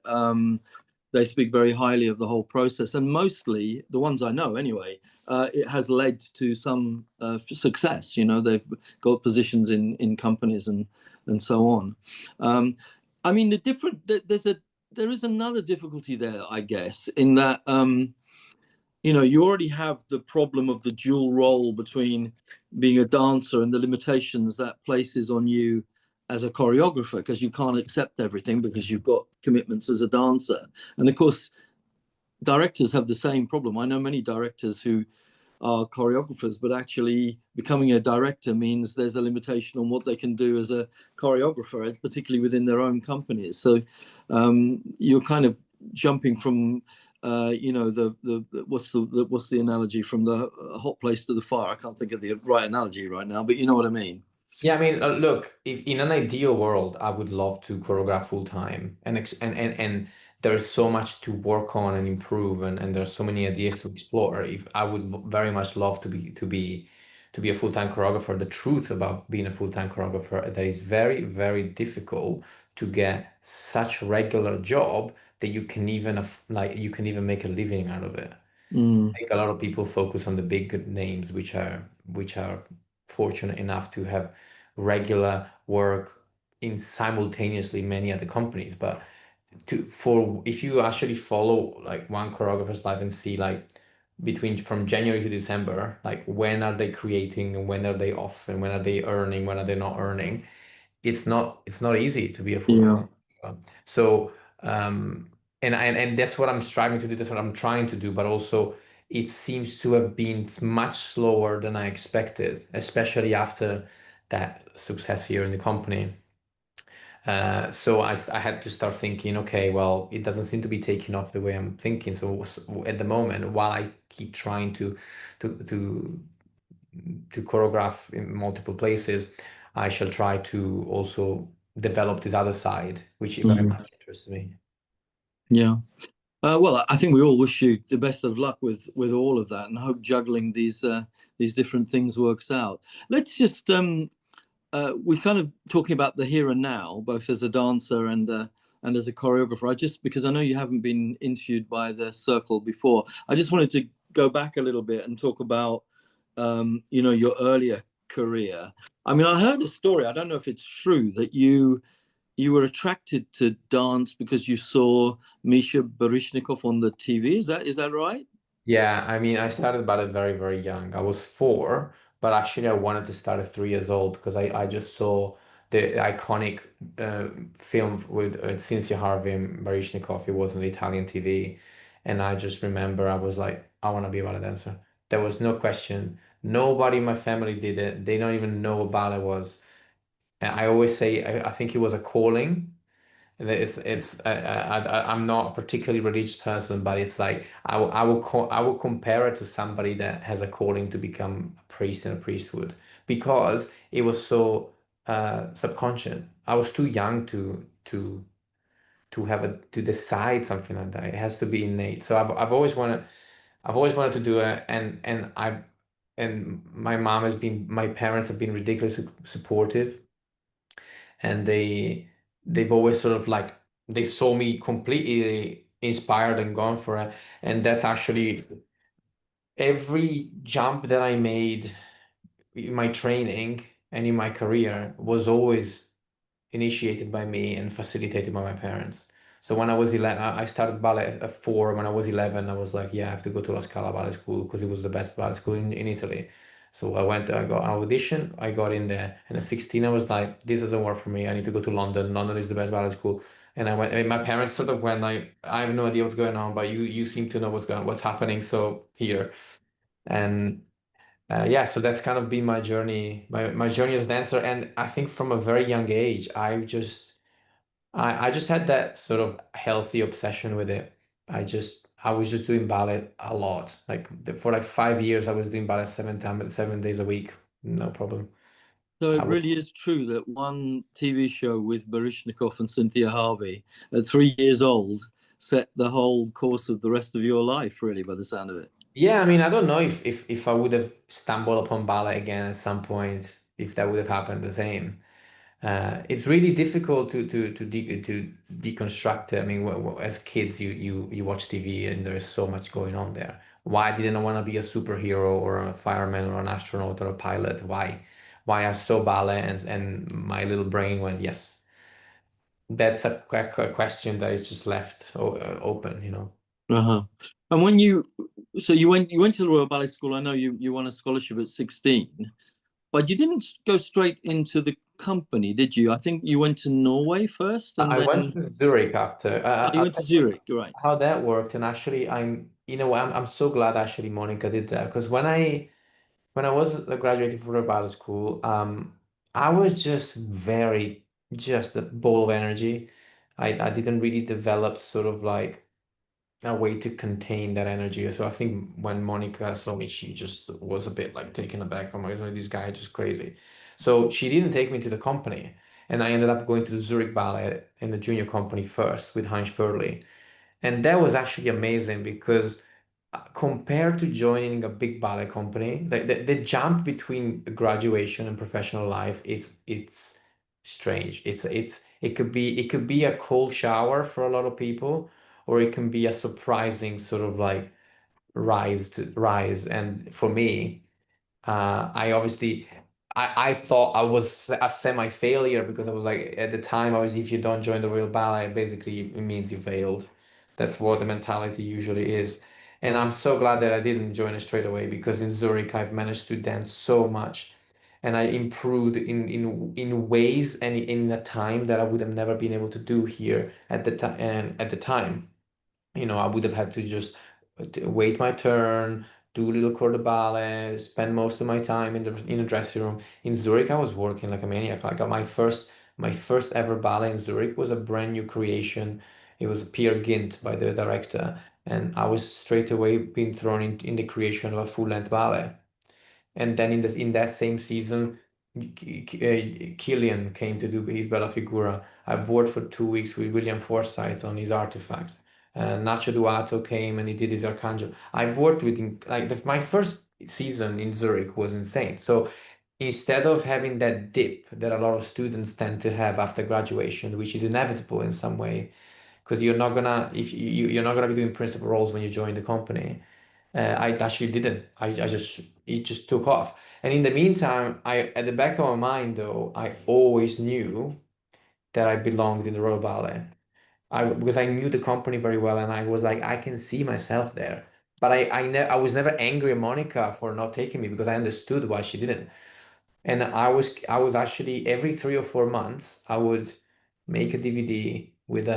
they speak very highly of the whole process, and mostly the ones I know anyway, it has led to some success. You know, they've got positions in companies and so on. I mean, there's there is another difficulty there, I guess, in that you already have the problem of the dual role between being a dancer and the limitations that places on you as a choreographer, because you can't accept everything because you've got commitments as a dancer. And of course, directors have the same problem. I know many directors who are choreographers, but actually becoming a director means there's a limitation on what they can do as a choreographer, particularly within their own companies. So you're kind of jumping from what's the analogy, from the hot place to the fire. I can't think of the right analogy right now, but you know what I mean. Yeah, I mean, look, in an ideal world, I would love to choreograph full time, and there's so much to work on and improve, and there's so many ideas to explore. If I would very much love to be a full-time choreographer. The truth about being a full-time choreographer, that is very, very difficult to get such a regular job that you can even you can even make a living out of it. Mm. I think a lot of people focus on the big names, which are fortunate enough to have regular work in simultaneously many other companies. But if you actually follow like one choreographer's life and see like from January to December, like when are they creating and when are they off and when are they earning, when are they not earning, it's not easy to be a Yeah. full-time. So and that's what I'm striving to do. That's what I'm trying to do. But also, it seems to have been much slower than I expected, especially after that success here in the company. So I had to start thinking, okay, well, it doesn't seem to be taking off the way I'm thinking. So at the moment, while I keep trying to to to choreograph in multiple places, I shall try to also develop this other side, which very Mm. much interests me. Yeah. Well, I think we all wish you the best of luck with all of that, and hope juggling these different things works out. Let's just we're kind of talking about the here and now, both as a dancer and as a choreographer. Because I know you haven't been interviewed by the Circle before, I just wanted to go back a little bit and talk about your earlier career. I mean, I heard a story. I don't know if it's true that you were attracted to dance because you saw Misha Baryshnikov on the TV. Is that right? Yeah, I mean, I started ballet very, very young. I was 4, but actually I wanted to start at 3 years old because I just saw the iconic film with Cynthia Harvey and Baryshnikov. It was on the Italian TV. And I just remember I was like, I want to be a ballet dancer. There was no question. Nobody in my family did it. They don't even know what ballet was. And I always say, I think it was a calling. I'm not a particularly religious person, but it's like I will compare it to somebody that has a calling to become a priest in a priesthood, because it was so subconscious. I was too young to have to decide something like that. It has to be innate. So I've always wanted to do it, and my parents have been ridiculously supportive, and they've always sort of like, they saw me completely inspired and gone for it. And that's actually every jump that I made in my training and in my career was always initiated by me and facilitated by my parents. So when I was 11, I started ballet at 4. When I was 11, I was like, yeah, I have to go to La Scala Ballet School because it was the best ballet school in Italy. So I got an audition, I got in there. And at 16, I was like, this doesn't work for me. I need to go to London. London is the best ballet school. And I went, and my parents sort of went like, I have no idea what's going on, but you seem to know what's happening. So here. And yeah, so that's kind of been my journey, my journey as a dancer. And I think from a very young age, I just had that sort of healthy obsession with it. I was just doing ballet a lot. Like for like 5 years, I was doing ballet 7 days a week, no problem. So I it was, really is true that one TV show with Baryshnikov and Cynthia Harvey at 3 years old set the whole course of the rest of your life, really, by the sound of it. yeah, I mean, I don't know if I would have stumbled upon ballet again at some point, if that would have happened the same. It's really difficult to deconstruct it. I mean, as kids, you watch TV and there's so much going on there. Why didn't I want to be a superhero or a fireman or an astronaut or a pilot? Why I saw ballet and my little brain went yes. that's a question that is just left open, you know. Uh-huh. And when you went to the Royal Ballet School, I know you won a scholarship at 16, but you didn't go straight into the company, did you? I think you went to Norway first, and I went then to Zurich after. you went to Zurich, right? How that worked, and actually, I'm so glad actually Monica did that, because when I was graduating from the ballet school, I was just a ball of energy. I didn't really develop sort of like a way to contain that energy. So I think when Monica saw me, she just was a bit like taken aback. Oh my God, this guy is just crazy. So she didn't take me to the company, and I ended up going to the Zurich Ballet in the junior company first with Heinz Perley. And that was actually amazing because compared to joining a big ballet company, the jump between graduation and professional life, it's strange. It could be a cold shower for a lot of people, or it can be a surprising sort of like rise. And for me, I obviously I thought I was a semi-failure because I was like at the time I was, if you don't join the Royal Ballet, basically it means you failed. That's what the mentality usually is. And I'm so glad that I didn't join it straight away, because in Zurich I've managed to dance so much, and I improved in ways and in a time that I would have never been able to do here at the time. And at the time, I would have had to just wait my turn, do little corps de ballet, spend most of my time in the dressing room. In Zurich, I was working like a maniac. Like my first ever ballet in Zurich was a brand new creation. It was Peer Gynt by the director, and I was straight away being thrown in the creation of a full-length ballet. And then in that same season, Killian came to do his Bella Figura. I've worked for 2 weeks with William Forsythe on his Artifact. Nacho Duato came and he did his Arcangel. I've worked with him, like my first season in Zurich was insane. So instead of having that dip that a lot of students tend to have after graduation, which is inevitable in some way, because you're not gonna if you're not gonna be doing principal roles when you join the company. I actually didn't. It just took off. And in the meantime, at the back of my mind though, I always knew that I belonged in the Royal Ballet. Because I knew the company very well, and I was like, I can see myself there. But I was never angry at Monica for not taking me, because I understood why she didn't. And I was actually every 3 or 4 months I would make a DVD with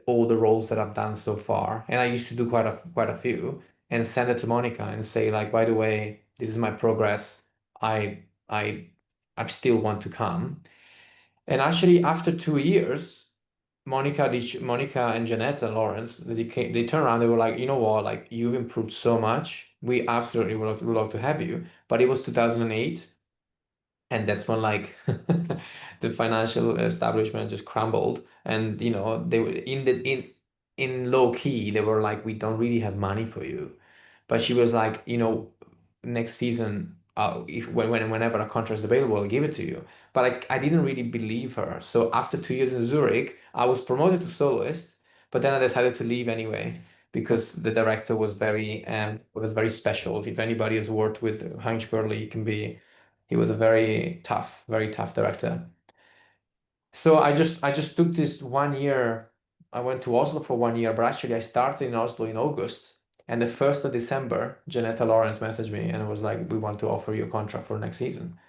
all the roles that I've done so far, and I used to do quite a few, and send it to Monica and say like, by the way, this is my progress. I I I still want to come. And actually, after 2 years, Monica and Janetta Lawrence, they turned around, they were like, you know what, like you've improved so much. We absolutely would love to have you. But it was 2008, and that's when like the financial establishment just crumbled, and they were in low key, they were like, we don't really have money for you. But she was like, next season, if whenever a contract is available, I'll give it to you. But I didn't really believe her. So after 2 years in Zurich, I was promoted to soloist, but then I decided to leave anyway, because the director was very special. If anybody has worked with Heinz Perley, he was a very tough director. So I just took this 1 year. I went to Oslo for 1 year, but actually I started in Oslo in August. And the 1st of December, Janetta Lawrence messaged me and was like, we want to offer you a contract for next season.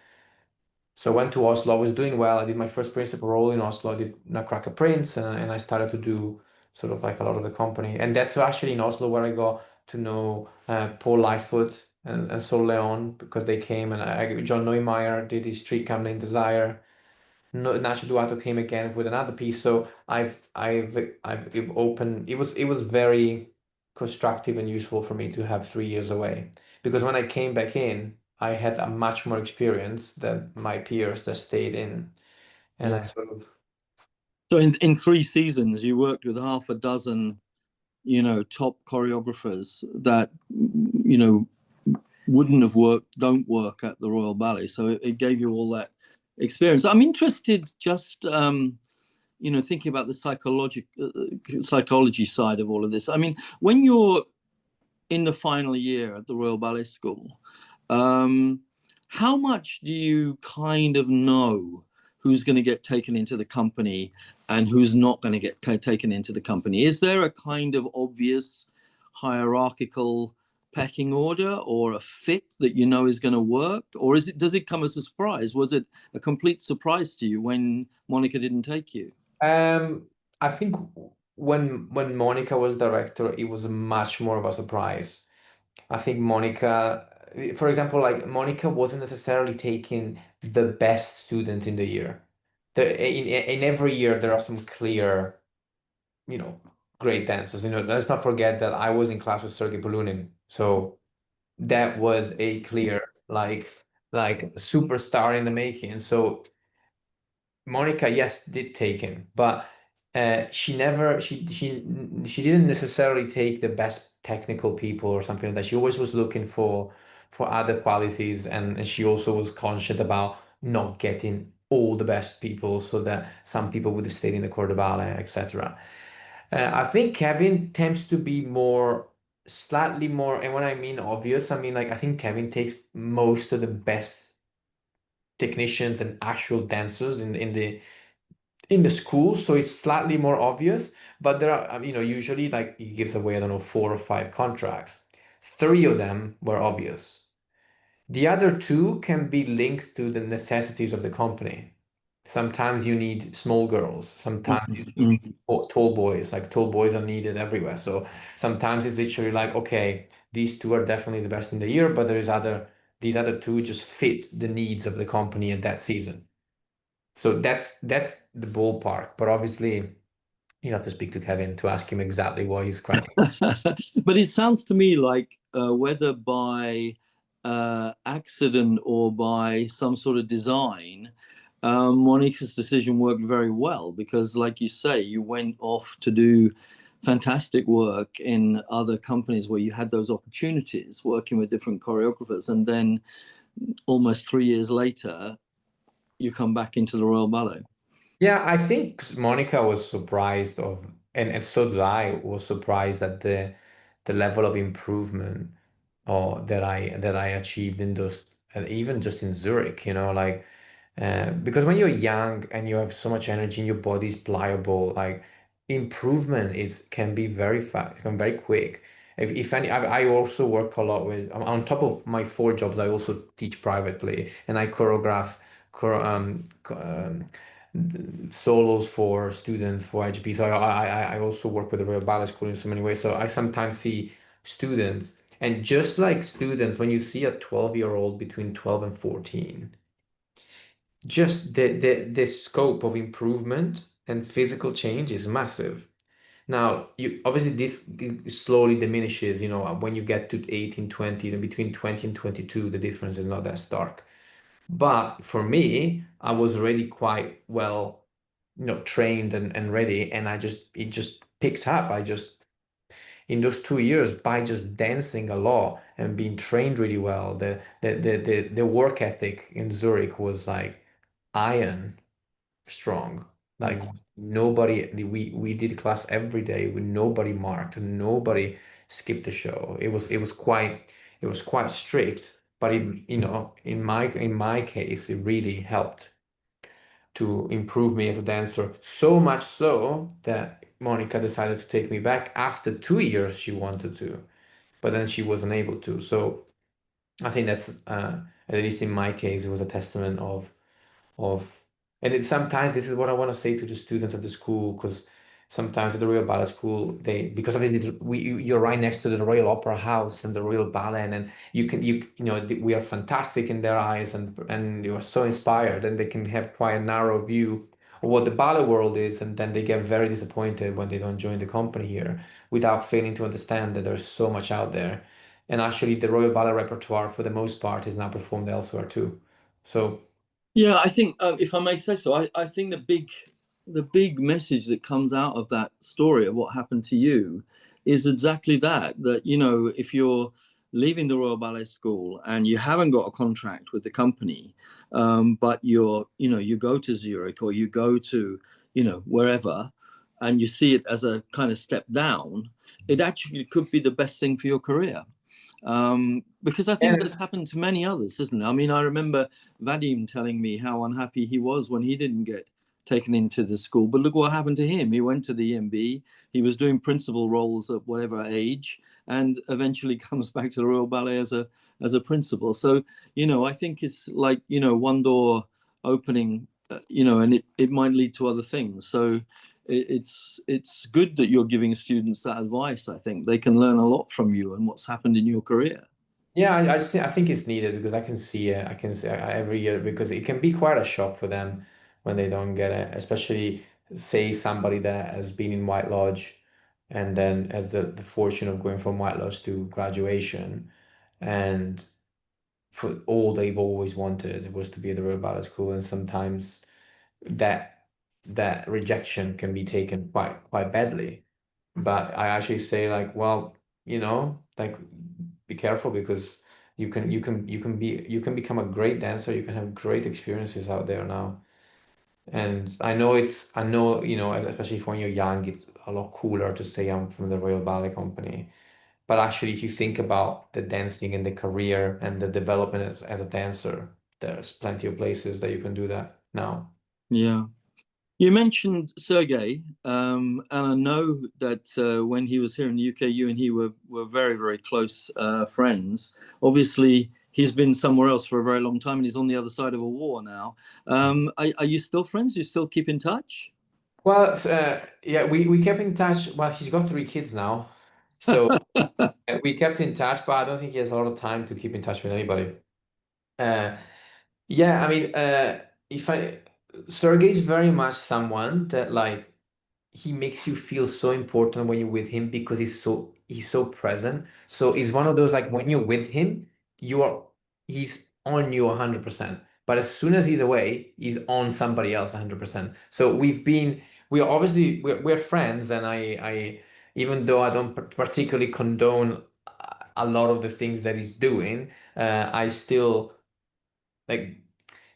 So I went to Oslo. I was doing well. I did my first principal role in Oslo. I did Nutcracker Prince, and I started to do sort of like a lot of the company. And that's actually in Oslo where I got to know Paul Lightfoot and Sol Leon, because they came, and John Neumeier did his Street Camden Desire. No, Nacho Duato came again with another piece. So I've opened. It was very constructive and useful for me to have 3 years away, because when I came back in, I had a much more experience than my peers that stayed in, and I Yeah. sort of. So in 3 seasons, you worked with half a dozen, top choreographers that, don't work at the Royal Ballet. So it gave you all that experience. I'm interested just, thinking about the psychology side of all of this. I mean, when you're in the final year at the Royal Ballet School, how much do you kind of know who's going to get taken into the company and who's not going to get taken into the company? Is there a kind of obvious hierarchical pecking order or a fit that you know is going to work, or does it come as a surprise? Was it a complete surprise to you when Monica didn't take you? I think when Monica was director, it was much more of a surprise. I think Monica, for example, like Monica wasn't necessarily taking the best student in the year. In every year there are some clear, great dancers. Let's not forget that I was in class with Sergei Polunin, so that was a clear like superstar in the making. So Monica, yes, did take him, but she never she didn't necessarily take the best technical people or something like that. She always was looking for other qualities, and she also was conscious about not getting all the best people, so that some people would have stayed in the corps de ballet, etc. I think Kevin tends to be slightly more, and when I mean obvious, I mean like I think Kevin takes most of the best technicians and actual dancers in the school, so it's slightly more obvious. But there are, usually like he gives away, I don't know, 4 or 5 contracts. 3 of them were obvious. The other 2 can be linked to the necessities of the company. Sometimes you need small girls. Sometimes you need tall boys. Like tall boys are needed everywhere. So sometimes it's literally like, okay, these 2 are definitely the best in the year, but these other 2 just fit the needs of the company at that season. So that's the ballpark. But obviously, you have to speak to Kevin to ask him exactly what his criteria. But it sounds to me like whether by accident or by some sort of design, Monica's decision worked very well, because like you say, you went off to do fantastic work in other companies where you had those opportunities working with different choreographers, and then almost 3 years later you come back into the Royal Ballet. Yeah, I think Monica was surprised and so did I, was surprised at the level of improvement or that I achieved in those, and even just in Zurich, like because when you're young and you have so much energy and your body's pliable, like improvement can be very fast, can be very quick. If any, I also work a lot with, on top of my 4 jobs, I also teach privately, and I choreograph chore- um, co- um, solos for students for IGP. So I also work with the Royal Ballet School in so many ways. So I sometimes see students, and just like students, when you see a 12-year-old between 12 and 14, just the scope of improvement and physical change is massive. Now, you obviously this slowly diminishes, when you get to 18, 20, then between 20 and 22, the difference is not that stark. But for me, I was already quite well, trained and ready, and it just picks up. In those 2 years, by just dancing a lot and being trained really well, the work ethic in Zurich was like iron strong. Like nobody, we did class every day with nobody marked, nobody skipped the show. It was quite strict, but in my case, it really helped to improve me as a dancer. So much so that Monica decided to take me back after 2 years. She wanted to, but then she wasn't able to. So I think that's at least in my case, it was a testament of and sometimes this is what I want to say to the students at the school, because sometimes at the Royal Ballet School, because obviously you're right next to the Royal Opera House and the Royal Ballet, and then we are fantastic in their eyes, and you are so inspired, and they can have quite a narrow view of what the ballet world is, and then they get very disappointed when they don't join the company here, without failing to understand that there's so much out there. And actually the Royal Ballet repertoire for the most part is now performed elsewhere too. So Yeah, I think if I may say so, I think the big message that comes out of that story of what happened to you is exactly that if you're leaving the Royal Ballet School and you haven't got a contract with the company, but you go to Zurich or you go to wherever, and you see it as a kind of step down, it actually could be the best thing for your career. Because I think that's happened to many others, isn't it? I mean, I remember Vadim telling me how unhappy he was when he didn't get taken into the school. But look what happened to him. He went to the EMB. He was doing principal roles at whatever age, and eventually comes back to the Royal Ballet as a principal. So, you know, I think it's like, you know, one door opening, you know, and it might lead to other things. So it's good that you're giving students that advice. I think they can learn a lot from you and what's happened in your career. Yeah, I think it's needed because I can see it. I can see every year because it can be quite a shock for them when they don't get it, especially say somebody that has been in White Lodge and then has the fortune of going from White Lodge to graduation, and for all they've always wanted was to be at the Royal Ballet School, and sometimes that that rejection can be taken quite badly. But I actually say like, well, you know, like be careful because you can become a great dancer, you can have great experiences out there now. And I know, you know, especially when you're young, it's a lot cooler to say I'm from the Royal Ballet Company. But actually, if you think about the dancing and the career and the development as a dancer, there's plenty of places that you can do that now. Yeah. You mentioned Sergey, and I know that when he was here in the UK, you and he were very, very close friends. Obviously, he's been somewhere else for a very long time, and he's on the other side of a war now. Are you still friends? Do you still keep in touch? Well, yeah, we kept in touch. Well, he's got 3 kids now, so we kept in touch, but I don't think he has a lot of time to keep in touch with anybody. Uh, yeah, I mean, if I Sergey's very much someone that like he makes you feel so important when you're with him because he's so present. So he's one of those like when you're with him, he's on you 100%. But as soon as he's away, he's on somebody else 100%. So we are obviously we're friends, and I even though I don't particularly condone a lot of the things that he's doing, I still like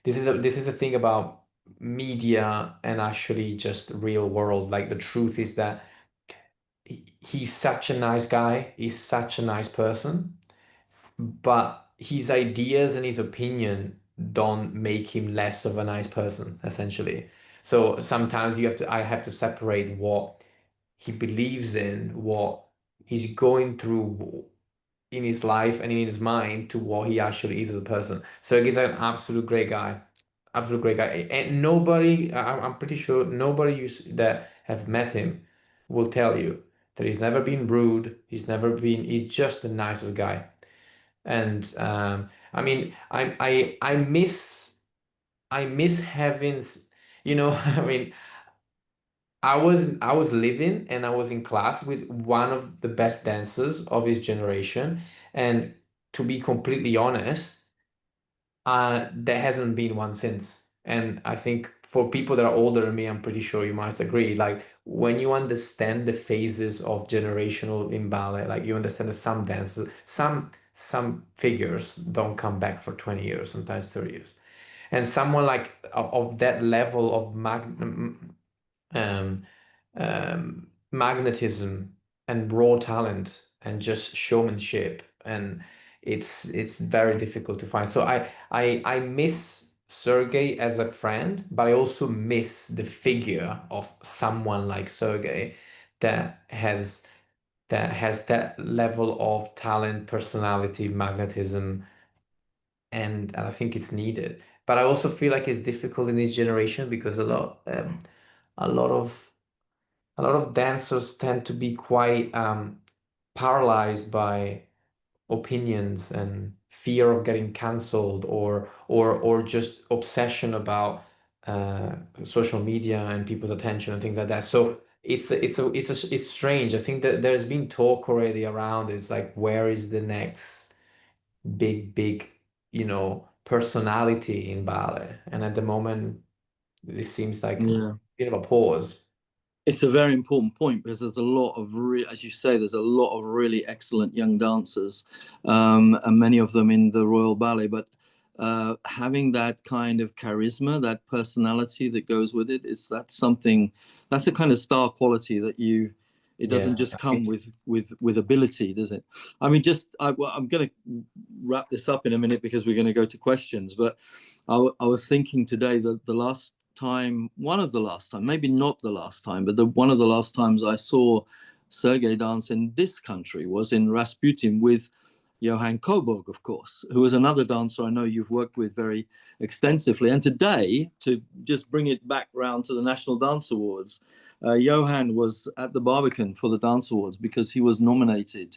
this is a thing about media and actually just real world. Like the truth is that he's such a nice guy, he's such a nice person, but his ideas and his opinion don't make him less of a nice person, essentially. So sometimes I have to separate what he believes in, what he's going through in his life and in his mind to what he actually is as a person. So he's an absolute great guy, absolute great guy. And nobody, I'm pretty sure nobody that have met him will tell you that he's never been rude. He's just the nicest guy. And I mean, I miss having, you know, I mean, I was living and I was in class with one of the best dancers of his generation. And to be completely honest, there hasn't been one since. And I think for people that are older than me, I'm pretty sure you must agree. Like when you understand the phases of generational in ballet, like you understand that some dancers, some figures don't come back for 20 years, sometimes 30 years. And someone like of that level of um, magnetism and raw talent and just showmanship, and it's very difficult to find. So I miss Sergey as a friend, but I also miss the figure of someone like Sergey that has that level of talent, personality, magnetism, and I think it's needed. But I also feel like it's difficult in this generation because a lot of a lot of dancers tend to be quite paralyzed by opinions and fear of getting cancelled, or just obsession about social media and people's attention and things like that. So it's strange. I think that there's been talk already around. It's like, where is the next big, you know, personality in ballet? And at the moment, this seems like a Yeah. bit of a pause. It's a very important point because there's a lot of as you say, there's a lot of really excellent young dancers, and many of them in the Royal Ballet. But having that kind of charisma, that personality that goes with it, that's something, that's a kind of star quality that It doesn't just come with ability, does it? I mean, I'm going to wrap this up in a minute because we're going to go to questions. But I was thinking today that one of the last time, maybe not the last time, but one of the last times I saw Sergei dance in this country was in Rasputin with Johann Coburg, of course, who is another dancer I know you've worked with very extensively. And today, to just bring it back round to the National Dance Awards, Johann was at the Barbican for the Dance Awards because he was nominated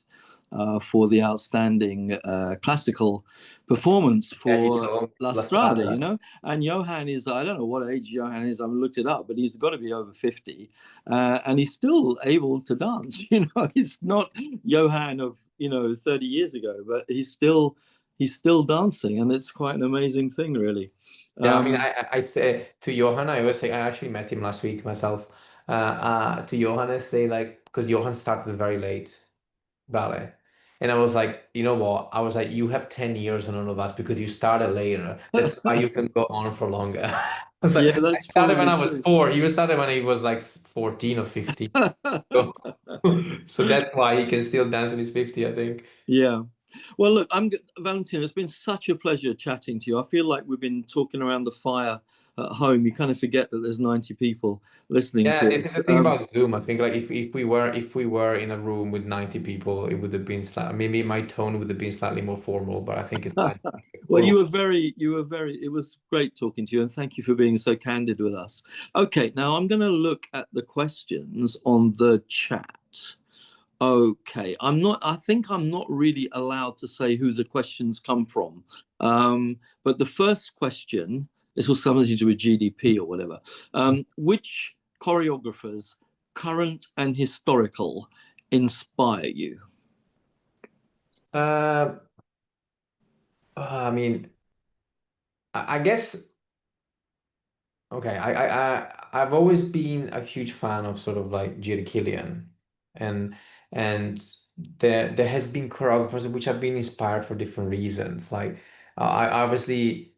for the outstanding classical performance for La Strada, you know. And Johann is, I don't know what age Johann is, I've looked it up, but he's got to be over 50. And he's still able to dance, you know. He's not Johann of, 30 years ago, but he's still dancing, and it's quite an amazing thing, really. Yeah, I mean, I say to Johan, I always say, I actually met him last week myself. To Johan, I say, like, because Johan started very late ballet. And I was like, you know what? I was like, you have 10 years on all of us because you started later. That's why you can go on for longer. I was like, Yeah, I that's started when I probably was true. 4. He started when he was like 14 or 15. So, so that's why he can still dance in his 50, I think. Yeah. Well, look, Valentino, it's been such a pleasure chatting to you. I feel like we've been talking around the fire at home. You kind of forget that there's 90 people listening Yeah, to this is us. the thing about Zoom. I think like if we were in a room with 90 people, it would have been maybe my tone would have been slightly more formal, but I think it's fine. Well, you were very, it was great talking to you, and thank you for being so candid with us. Okay, now I'm going to look at the questions on the chat. Okay, I think I'm not really allowed to say who the questions come from. But the first question, this was something to do with GDP or whatever. Which choreographers, current and historical, inspire you? I mean, I guess okay. I've always been a huge fan of sort of like Jiri Killian, and and there has been choreographers which have been inspired for different reasons. Like I obviously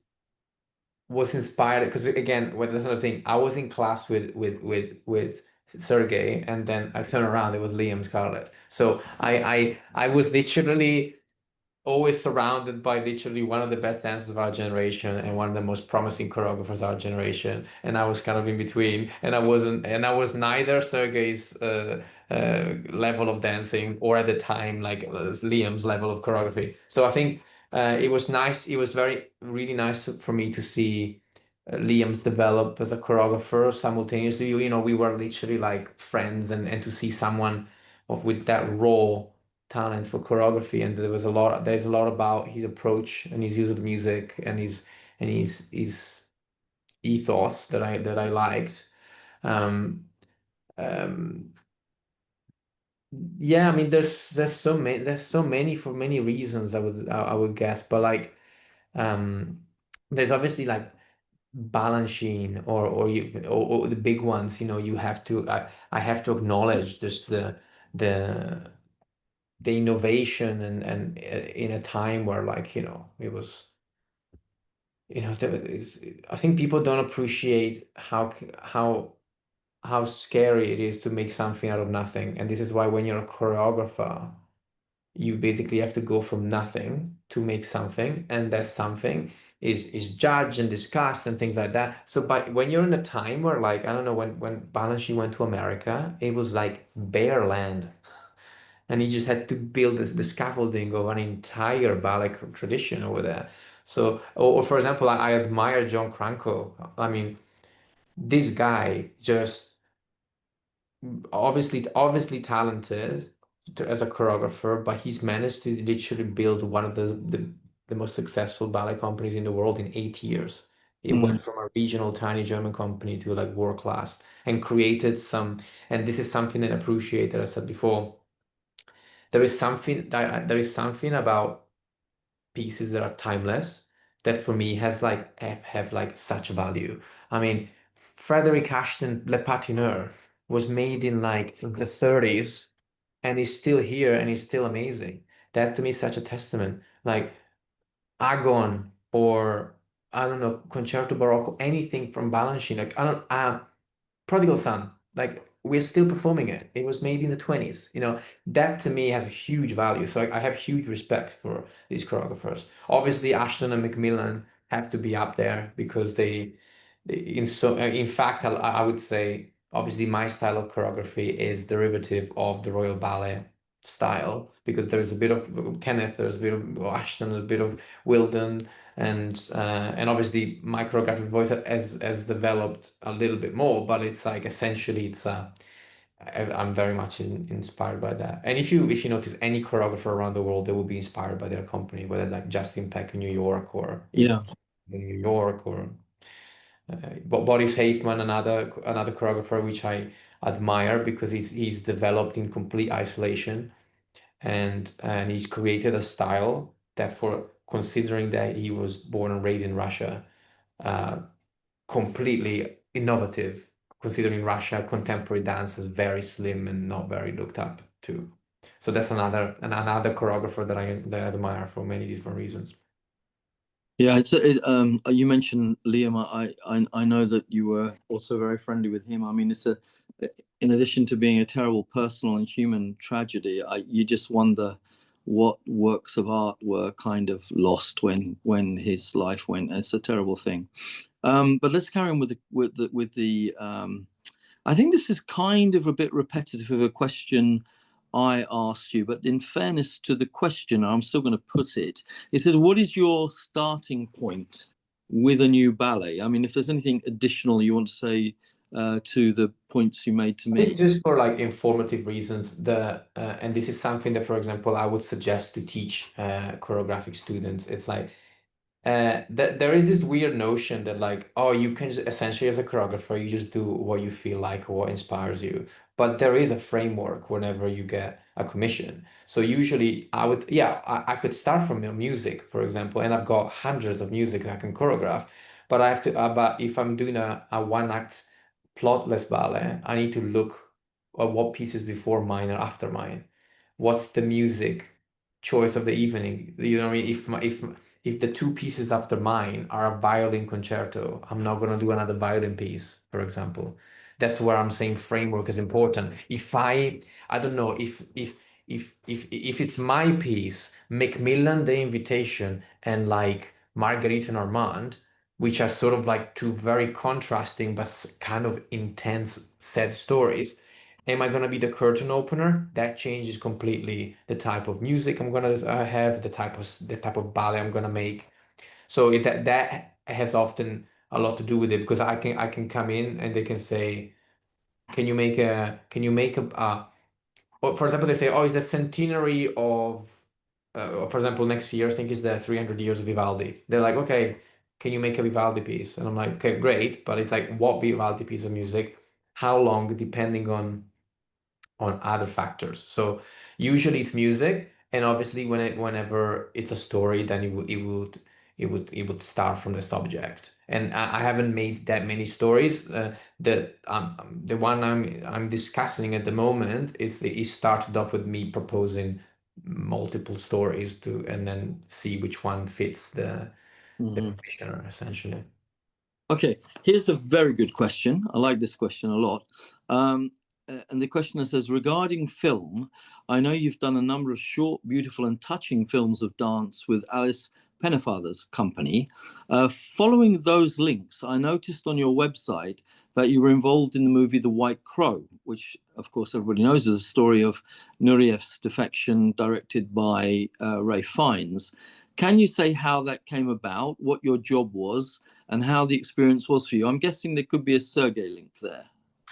was inspired because again, what that's another thing. I was in class with Sergey, and then I turned around. It was Liam Scarlett. So I was literally always surrounded by literally one of the best dancers of our generation and one of the most promising choreographers of our generation, and I was kind of in between, and I was neither Sergei's level of dancing or at the time like Liam's level of choreography. So I think it was nice. It was really nice for me to see Liam's develop as a choreographer simultaneously. We were literally like friends, and to see someone with that raw talent for choreography, and there's a lot about his approach and his use of the music and his ethos that I liked. Um, um, yeah, I mean there's so many for many reasons I would guess, but like there's obviously like Balanchine or the big ones, you have to I have to acknowledge just the the innovation and in a time where like it was I think people don't appreciate how scary it is to make something out of nothing, and this is why when you're a choreographer you basically have to go from nothing to make something, and that something is judged and discussed and things like that. So when you're in a time where like I don't know, when Balanchine went to America, it was like bare land. And he just had to build the scaffolding of an entire ballet tradition over there. So, or for example, I admire John Cranko. I mean, this guy just obviously talented as a choreographer, but he's managed to literally build one of the most successful ballet companies in the world in 8 years. It went from a regional tiny German company to like world class, and created and this is something that I appreciate that I said before. There is something about pieces that are timeless that for me have like such value. I mean, Frederick Ashton Le Patineur was made in like the 30s and is still here and is still amazing. That's to me such a testament. Like Agon or I don't know, Concerto Barocco, anything from Balanchine. Like I don't Prodigal Son. Like we're still performing it. It was made in the 20s. You know, that to me has a huge value. So I have huge respect for these choreographers. Obviously, Ashton and Macmillan have to be up there because in fact, I would say, obviously, my style of choreography is derivative of the Royal Ballet style because there's a bit of Kenneth, there's a bit of Ashton, a bit of Wilden, and obviously my choreographic voice has developed a little bit more, but it's like essentially I'm very much inspired by that. And if you notice any choreographer around the world, they will be inspired by their company, whether like Justin Peck in New York or Yeah. in New York or Boris Hafman, another choreographer which I admire because he's developed in complete isolation and he's created a style that, for considering that he was born and raised in Russia, completely innovative, considering Russia contemporary dance is very slim and not very looked up to. So that's another choreographer that I admire for many different reasons. Yeah, you mentioned Liam. I know that you were also very friendly with him. I mean, in addition to being a terrible personal and human tragedy, you just wonder what works of art were kind of lost when his life went. It's a terrible thing. But let's carry on with the. I think this is kind of a bit repetitive of a question I asked you, but in fairness to the question, I'm still going to put it. It said, what is your starting point with a new ballet? I mean, if there's anything additional you want to say to the points you made to I think me. just for like informative reasons, and this is something that, for example, I would suggest to teach choreographic students. It's like there is this weird notion that like, oh, you can just, essentially as a choreographer, you just do what you feel like or what inspires you. But there is a framework whenever you get a commission. So usually I could start from your music, for example, and I've got hundreds of music that I can choreograph. But I have to, but if I'm doing a one act plotless ballet, I need to look at what pieces before mine or after mine. What's the music choice of the evening? You know what I mean? If the two pieces after mine are a violin concerto, I'm not going to do another violin piece, for example. That's where I'm saying framework is important. If I don't know if it's my piece, Macmillan, The Invitation, and like Marguerite and Armand, which are sort of like two very contrasting but kind of intense sad stories. Am I going to be the curtain opener? That changes completely the type of music I'm going to have, the type of ballet I'm going to make. So that has often a lot to do with it because I can come in and they can say, or for example, they say, oh, it's the centenary of, for example, next year, I think is the 300 years of Vivaldi. They're like, okay, can you make a Vivaldi piece? And I'm like, okay, great. But it's like, what Vivaldi piece of music? How long, depending on other factors. So usually it's music, and obviously whenever it's a story, then it would start from the subject. And I haven't made that many stories. The one I'm discussing at the moment it started off with me proposing multiple stories to and then see which one fits the commissioner essentially. Okay, here's a very good question. I like this question a lot. And the questioner says, regarding film, I know you've done a number of short, beautiful, and touching films of dance with Alice Pennefather's company. Following those links, I noticed on your website that you were involved in the movie The White Crow, which, of course, everybody knows is a story of Nuriev's defection, directed by Ray Fiennes. Can you say how that came about, what your job was, and how the experience was for you? I'm guessing there could be a Sergei link there.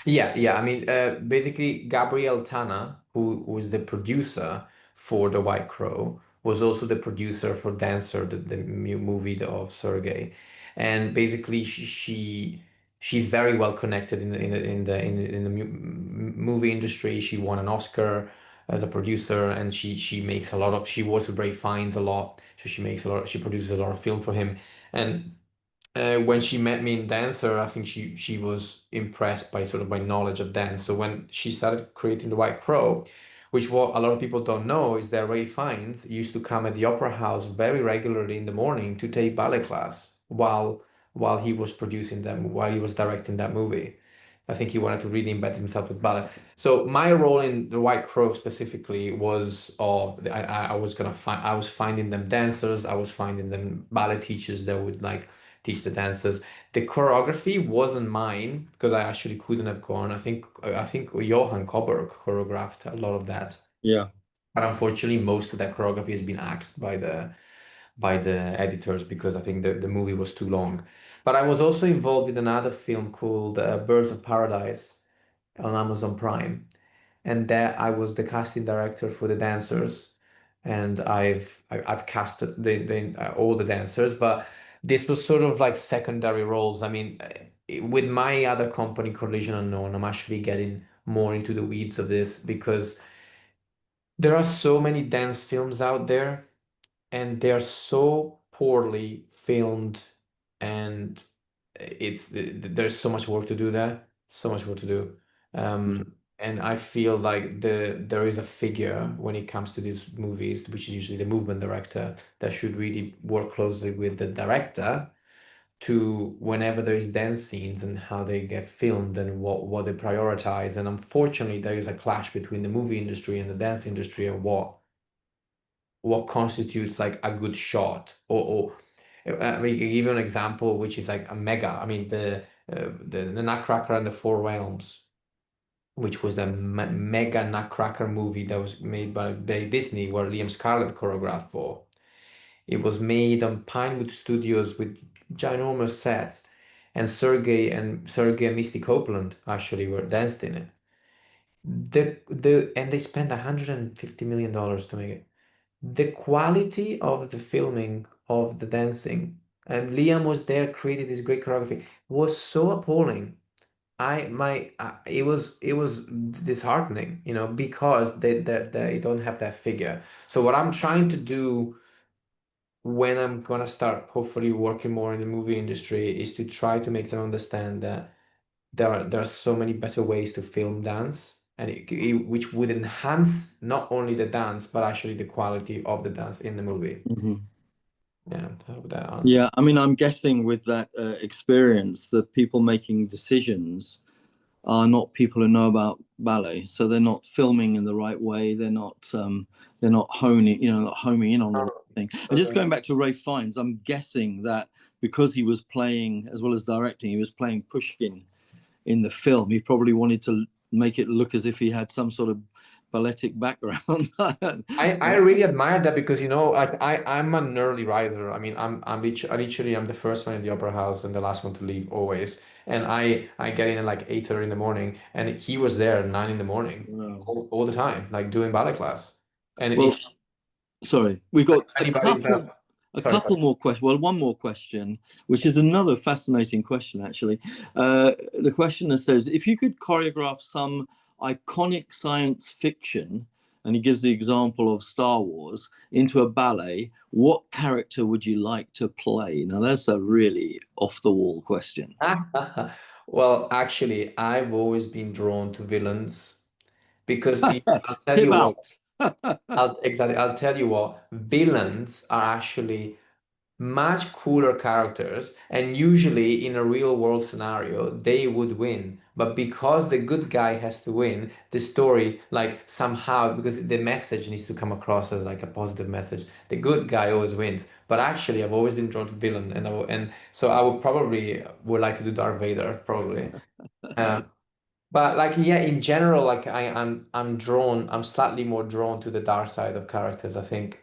Yeah. I mean, basically, Gabriel Tana, who was the producer for The White Crow, was also the producer for Dancer, the movie of Sergei, and basically, she's very well connected in the movie industry. She won an Oscar as a producer, and she makes a lot of. She works with Ray Fiennes a lot, so she makes a lot. She produces a lot of film for him, and when she met me in Dancer, I think she was impressed by sort of my knowledge of dance. So when she started creating the White Crow, which what a lot of people don't know is that Ray Fiennes used to come at the Opera House very regularly in the morning to take ballet class while he was producing them, while he was directing that movie. I think he wanted to really embed himself with ballet. So my role in The White Crow specifically was I was finding them dancers, I was finding them ballet teachers that would like teach the dancers. The choreography wasn't mine because I actually couldn't have gone. I think Johan Koberg choreographed a lot of that. Yeah. But unfortunately, most of that choreography has been axed by the editors because I think the movie was too long. But I was also involved in another film called Birds of Paradise on Amazon Prime, and there I was the casting director for the dancers, and I've casted all the dancers, but this was sort of like secondary roles. I mean, with my other company, Collision Unknown, I'm actually getting more into the weeds of this because there are so many dance films out there and they're so poorly filmed, and there's so much work to do there, so much work to do. And I feel like there is a figure when it comes to these movies, which is usually the movement director, that should really work closely with the director to whenever there is dance scenes and how they get filmed and what they prioritize. And unfortunately, there is a clash between the movie industry and the dance industry and what constitutes like a good shot or I mean, give you an example which is like a mega. I mean, the Nutcracker and the Four Realms, which was the mega Nutcracker movie that was made by Disney, where Liam Scarlett choreographed for. It was made on Pinewood Studios with ginormous sets, and Sergey and Misty Copeland actually were danced in it. And they spent $150 million to make it. The quality of the filming of the dancing, and Liam was there, created this great choreography, was so appalling. It was disheartening, because they don't have that figure. So what I'm trying to do when I'm gonna start hopefully working more in the movie industry is to try to make them understand that there are so many better ways to film dance, and which would enhance not only the dance but actually the quality of the dance in the movie. Mhm. Yeah, I hope that answers. Yeah, I mean, I'm guessing with that experience, the people making decisions are not people who know about ballet, so they're not filming in the right way. They're not honing, not homing in on the right thing. And just going back to Ray Fiennes, I'm guessing that because he was playing as well as directing, he was playing Pushkin in the film. He probably wanted to make it look as if he had some sort of balletic background. I really admire that because I'm an early riser. I mean, I'm literally I'm the first one in the opera house and the last one to leave always. And I get in at like 8:30 in the morning, and he was there at 9 in the morning. Wow. all the time, like doing ballet class. And Well, sorry, we've got if anybody a sorry, couple more questions. Well, one more question, which is another fascinating question, actually. The questioner says, if you could choreograph some iconic science fiction, and he gives the example of Star Wars, into a ballet, what character would you like to play? Now, that's a really off-the-wall question. Well, actually, I've always been drawn to villains because I'll tell Him you out. what, I'll tell you what, villains are actually much cooler characters, and usually in a real world scenario they would win, but because the good guy has to win, the story, like, somehow, because the message needs to come across as like a positive message, the good guy always wins. But actually I've always been drawn to villain, and so I would like to do Darth Vader probably. But like, yeah, in general, like I'm slightly more drawn to the dark side of characters. I think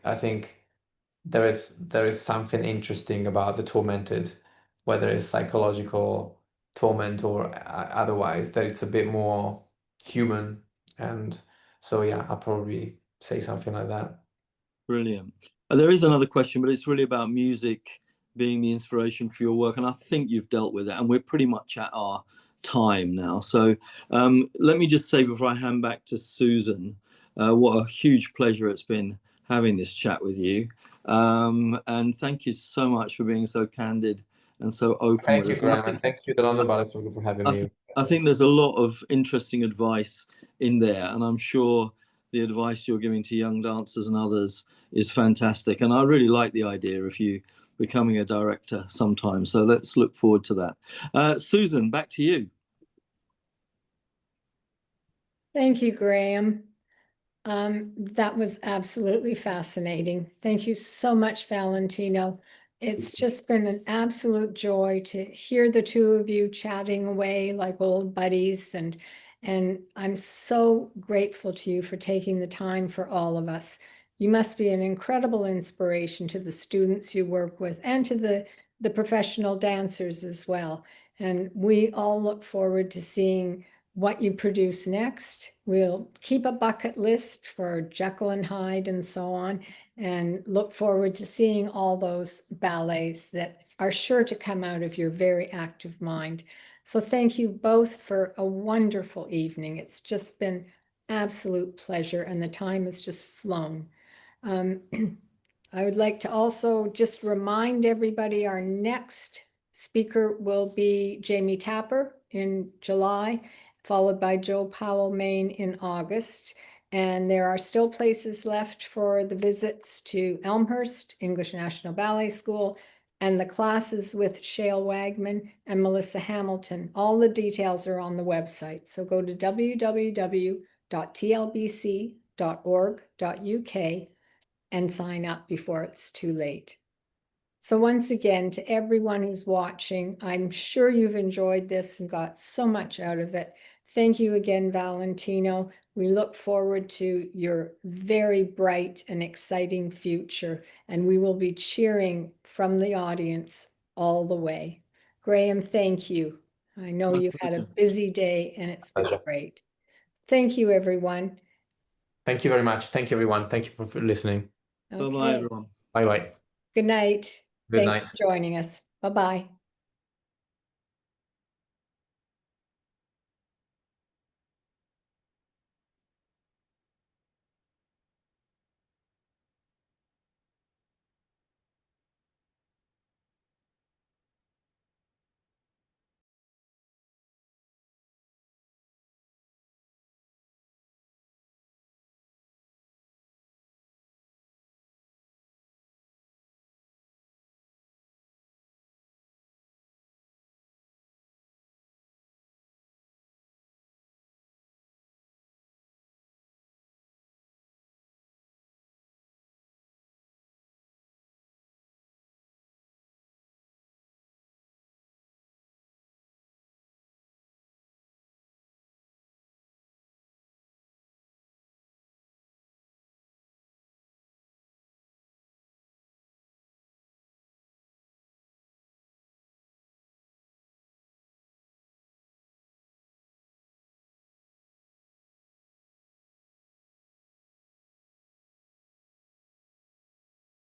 there is something interesting about the tormented, whether it's psychological torment or otherwise, that it's a bit more human. And so, yeah, I'll probably say something like that. Brilliant. There is another question, but it's really about music being the inspiration for your work, and I think you've dealt with it, and we're pretty much at our time now. So let me just say before I hand back to Susan, what a huge pleasure it's been having this chat with you. And thank you so much for being so candid and so open Thank with you, us. Graham, and thank you, the London Ballet Circle, for having me. I think there's a lot of interesting advice in there, and I'm sure the advice you're giving to young dancers and others is fantastic. And I really like the idea of you becoming a director sometime. So let's look forward to that. Susan, back to you. Thank you, Graham. That was absolutely fascinating. Thank you so much, Valentino. It's just been an absolute joy to hear the two of you chatting away like old buddies, and I'm so grateful to you for taking the time for all of us. You must be an incredible inspiration to the students you work with and to the professional dancers as well. And we all look forward to seeing what you produce next. We'll keep a bucket list for Jekyll and Hyde and so on, and look forward to seeing all those ballets that are sure to come out of your very active mind. So thank you both for a wonderful evening. It's just been absolute pleasure, and the time has just flown. I would like to also just remind everybody our next speaker will be Jamie Tapper in July, followed by Joe Powell-Main in August. And there are still places left for the visits to Elmhurst, English National Ballet School, and the classes with Shale Wagman and Melissa Hamilton. All the details are on the website. So go to www.tlbc.org.uk and sign up before it's too late. So once again, to everyone who's watching, I'm sure you've enjoyed this and got so much out of it. Thank you again, Valentino. We look forward to your very bright and exciting future, and we will be cheering from the audience all the way. Graham, thank you. I know My you've had a pleasure. busy day, and it's been Pleasure. great. Thank you, everyone. Thank you very much. Thank you, everyone. Thank you for listening. Bye-bye, Okay. everyone. Bye-bye. Good night. Good Thanks night. for joining us. Bye-bye.